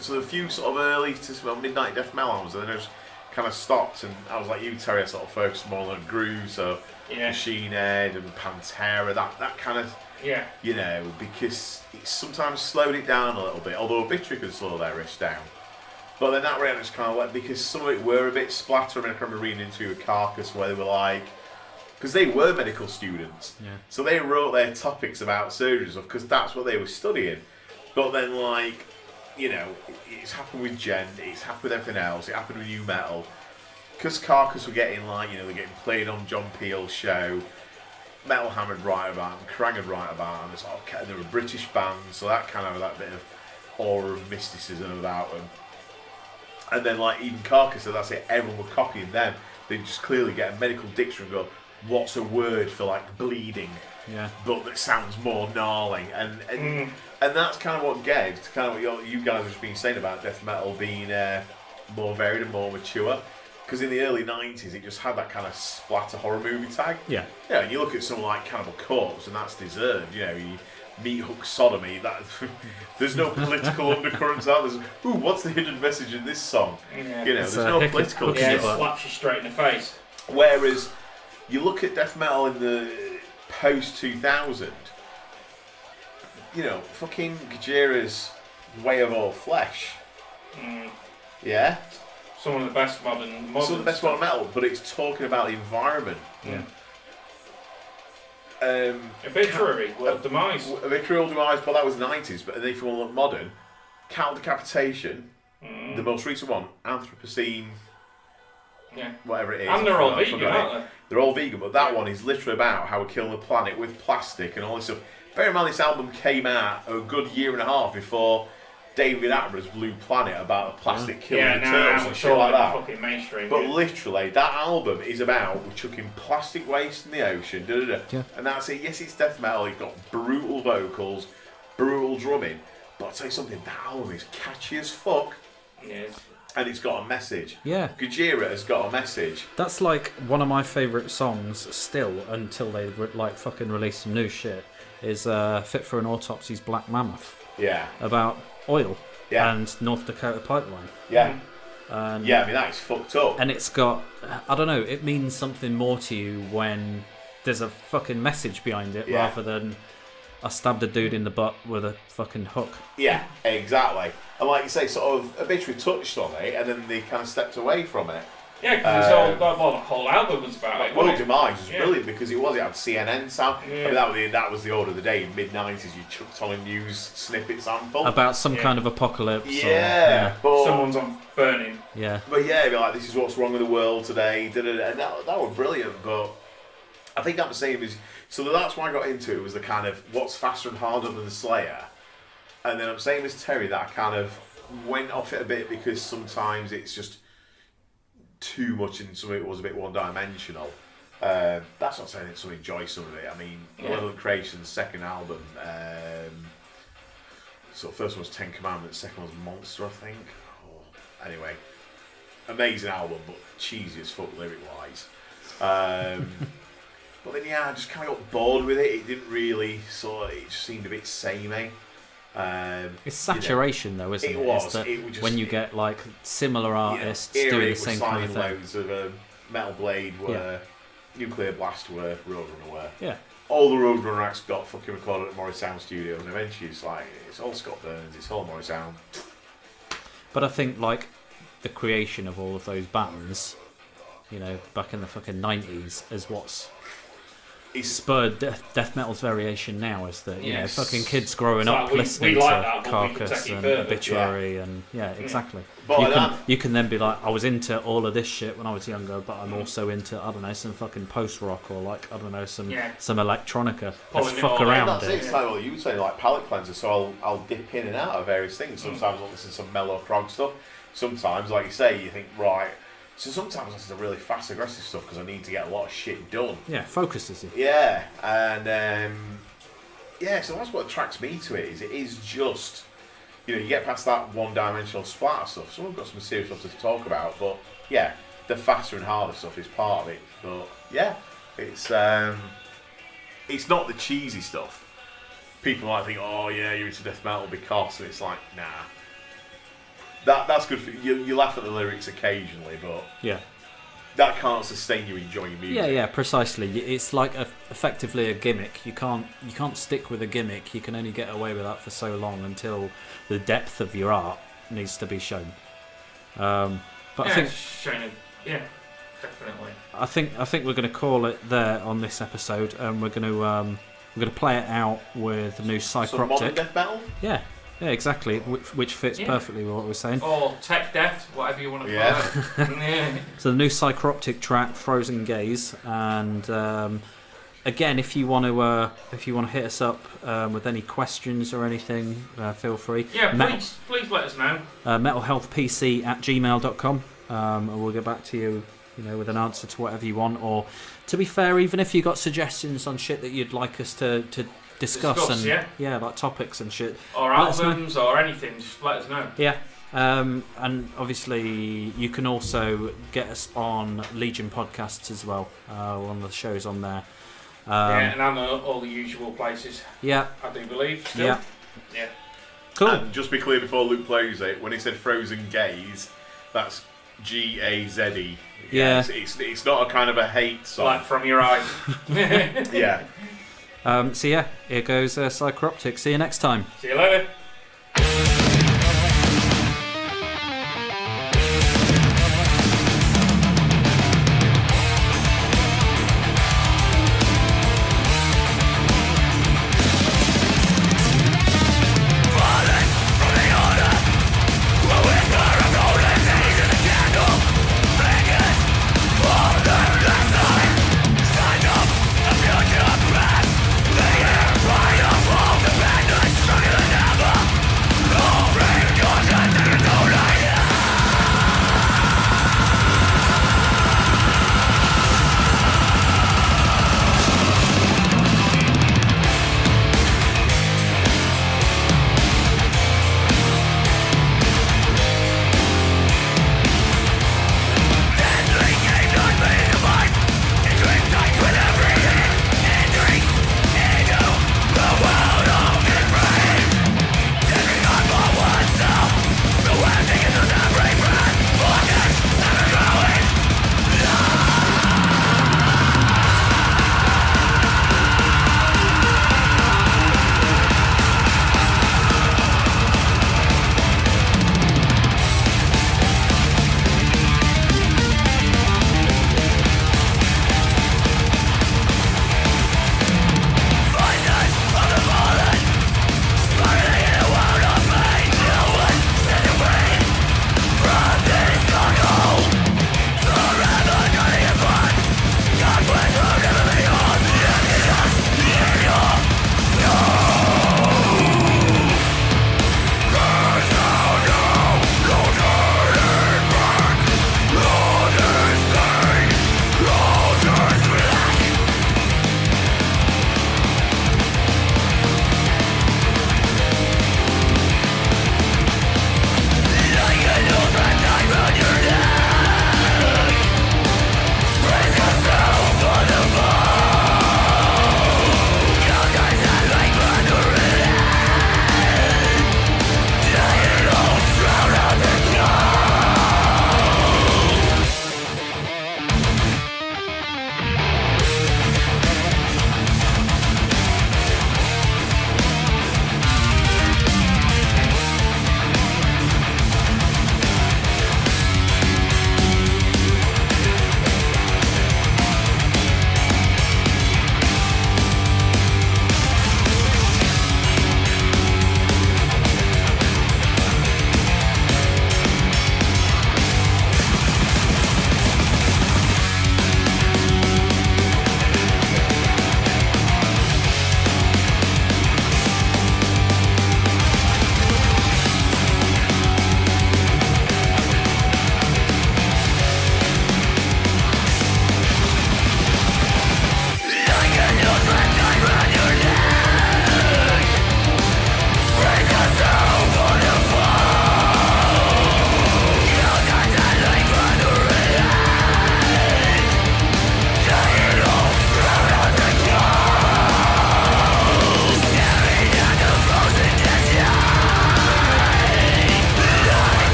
Speaker 3: So a few sort of early to midnight death metal albums, and then I just kind of stopped, and I was like you, Terry, I sort of focused more on groove, so Machine Head and Pantera, that kind of, because it sometimes slowed it down a little bit, although Obituary could slow their wrist down. But then that really just kind of went, because some of it were a bit splatter. I mean, I can remember reading into a Carcass where they were like, because they were medical students, so they wrote their topics about surgery and stuff, because that's what they were studying. But then like, it's happened with Gen, it's happened with everything else, it happened with new metal. Because Carcass were getting like, they're getting played on John Peel's show, Metal Hammer would write about them, Krang would write about them, they were a British band, so that kind of that bit of aura of mysticism about them. And then like even Carcass, so that's it, everyone were copying them. They'd just clearly get a medical dictionary and go, what's a word for like bleeding? But that sounds more gnarly, and that's kind of what gave to kind of what you guys have just been saying about death metal being more varied and more mature. Because in the early 90s, it just had that kind of splatter horror movie tag. And you look at someone like Cannibal Corpse, and that's deserved. You Meat Hook Sodomy. There's no political undercurrents out. What's the hidden message in this song? There's no political.
Speaker 2: It slaps you straight in the face.
Speaker 3: Whereas you look at death metal in the post 2000, fucking Gojira's Way of All Flesh.
Speaker 2: Some of the best modern
Speaker 3: metal, but it's talking about the environment.
Speaker 2: Obituary, World Demise.
Speaker 3: Obituary, World Demise, but that was the 90s. But if you want to look modern, Cattle Decapitation, the most recent one, Anthropocene, whatever it is.
Speaker 2: And they're all vegan, aren't they?
Speaker 3: They're all vegan, but that one is literally about how we're killing the planet with plastic and all this stuff. Bear in mind, this album came out a good year and a half before David Attenborough's Blue Planet about the plastic killing the turtles and shit like that.
Speaker 2: Fucking mainstream.
Speaker 3: But literally, that album is about we're chucking plastic waste in the ocean, and that's it. Yes, it's death metal. It's got brutal vocals, brutal drumming. But I'll tell you something, that album is catchy as fuck. And it's got a message. Gojira has got a message.
Speaker 1: That's like one of my favourite songs still, until they like fucking release some new shit, is Fit for an Autopsy's Black Mammoth. About oil and North Dakota pipeline.
Speaker 3: I mean, that is fucked up.
Speaker 1: And it's got, I don't know, it means something more to you when there's a fucking message behind it rather than I stabbed a dude in the butt with a fucking hook.
Speaker 3: Yeah, exactly. And like you say, sort of Obituary touched on it, and then they kind of stepped away from it.
Speaker 2: Yeah, because the whole album was about it.
Speaker 3: World Demise was brilliant because it had CNN sound. Yeah. I mean, that was the order of the day. In mid-90s, you chucked on a news snippet sample.
Speaker 1: About some kind of apocalypse.
Speaker 3: Yeah. But
Speaker 2: someone's on burning.
Speaker 1: Yeah.
Speaker 3: But yeah, it'd be like, this is what's wrong with the world today. And that was brilliant. But I think I'm the same as... So that's why I got into it, was the kind of, what's faster and harder than the Slayer? And then I'm saying as Terry that I kind of went off it a bit because sometimes it's just too much and some of it was a bit one-dimensional. That's not saying it's to enjoy some of it. I mean, Malevolent Creation's second album, so the first one was Ten Commandments, second one was Monster, I think. Anyway, amazing album, but cheesy as fuck lyric-wise. But then I just kind of got bored with it. It didn't really it just seemed a bit samey.
Speaker 1: It's saturation, though, isn't it?
Speaker 3: It was.
Speaker 1: When you get like similar artists doing the same kind of thing.
Speaker 3: Loads of Metal Blade were, Nuclear Blast were, Roadrunner were.
Speaker 1: Yeah.
Speaker 3: All the Roadrunner acts got fucking recorded at Morris Sound Studio, and eventually it's all Scott Burns, it's all Morris Sound.
Speaker 1: But I think like the creation of all of those bands, back in the fucking 90s, is what's spurred death metal's variation now, is that fucking kids growing up listening to Carcass and Obituary and exactly.
Speaker 3: But
Speaker 1: you can then be like, I was into all of this shit when I was younger, but I'm also into, I don't know, some fucking post rock or like, I don't know, some electronica. Let's fuck around.
Speaker 3: That's it. It's like what you say, like palate cleanser. So I'll dip in and out of various things. Sometimes I'll listen to some mellow prog stuff. Sometimes, like you say, you think, right. So sometimes I listen to really fast, aggressive stuff because I need to get a lot of shit done.
Speaker 1: Yeah, focuses you.
Speaker 3: Yeah, and so that's what attracts me to it. It is just, you get past that one-dimensional splatter stuff. Someone's got some serious stuff to talk about, but yeah, the faster and harder stuff is part of it. But yeah, it's not the cheesy stuff. People might think, oh yeah, you're into death metal because, and it's like, nah. That's good for you. You laugh at the lyrics occasionally, but that can't sustain you enjoying music.
Speaker 1: Yeah, precisely. It's like effectively a gimmick. You can't stick with a gimmick. You can only get away with that for so long until the depth of your art needs to be shown. But I think
Speaker 2: definitely.
Speaker 1: I think we're going to call it there on this episode, and we're going to play it out with the new Psycroptic.
Speaker 3: Some modern death metal.
Speaker 1: Yeah, exactly, which fits perfectly with what we're saying.
Speaker 2: Or tech death, whatever you want to call it.
Speaker 1: So the new Psycroptic track, Frozen Gaze, and again, if you want to hit us up with any questions or anything, feel free.
Speaker 2: Yeah, please let us know.
Speaker 1: metalhealthpc@gmail.com, and we'll get back to you, with an answer to whatever you want. Or, to be fair, even if you got suggestions on shit that you'd like us to discuss and like topics and shit,
Speaker 2: or albums or anything, just let us know.
Speaker 1: And obviously you can also get us on Legion podcasts as well, one of the shows on there,
Speaker 2: and on all the usual places, I do believe still.
Speaker 1: Cool.
Speaker 3: And just be clear before Luke plays it, when he said Frozen Gaze, that's Gaze. It's not a kind of a hate song,
Speaker 2: like from your eyes.
Speaker 3: Yeah.
Speaker 1: So here goes Psycroptic. See you next time.
Speaker 2: See you later.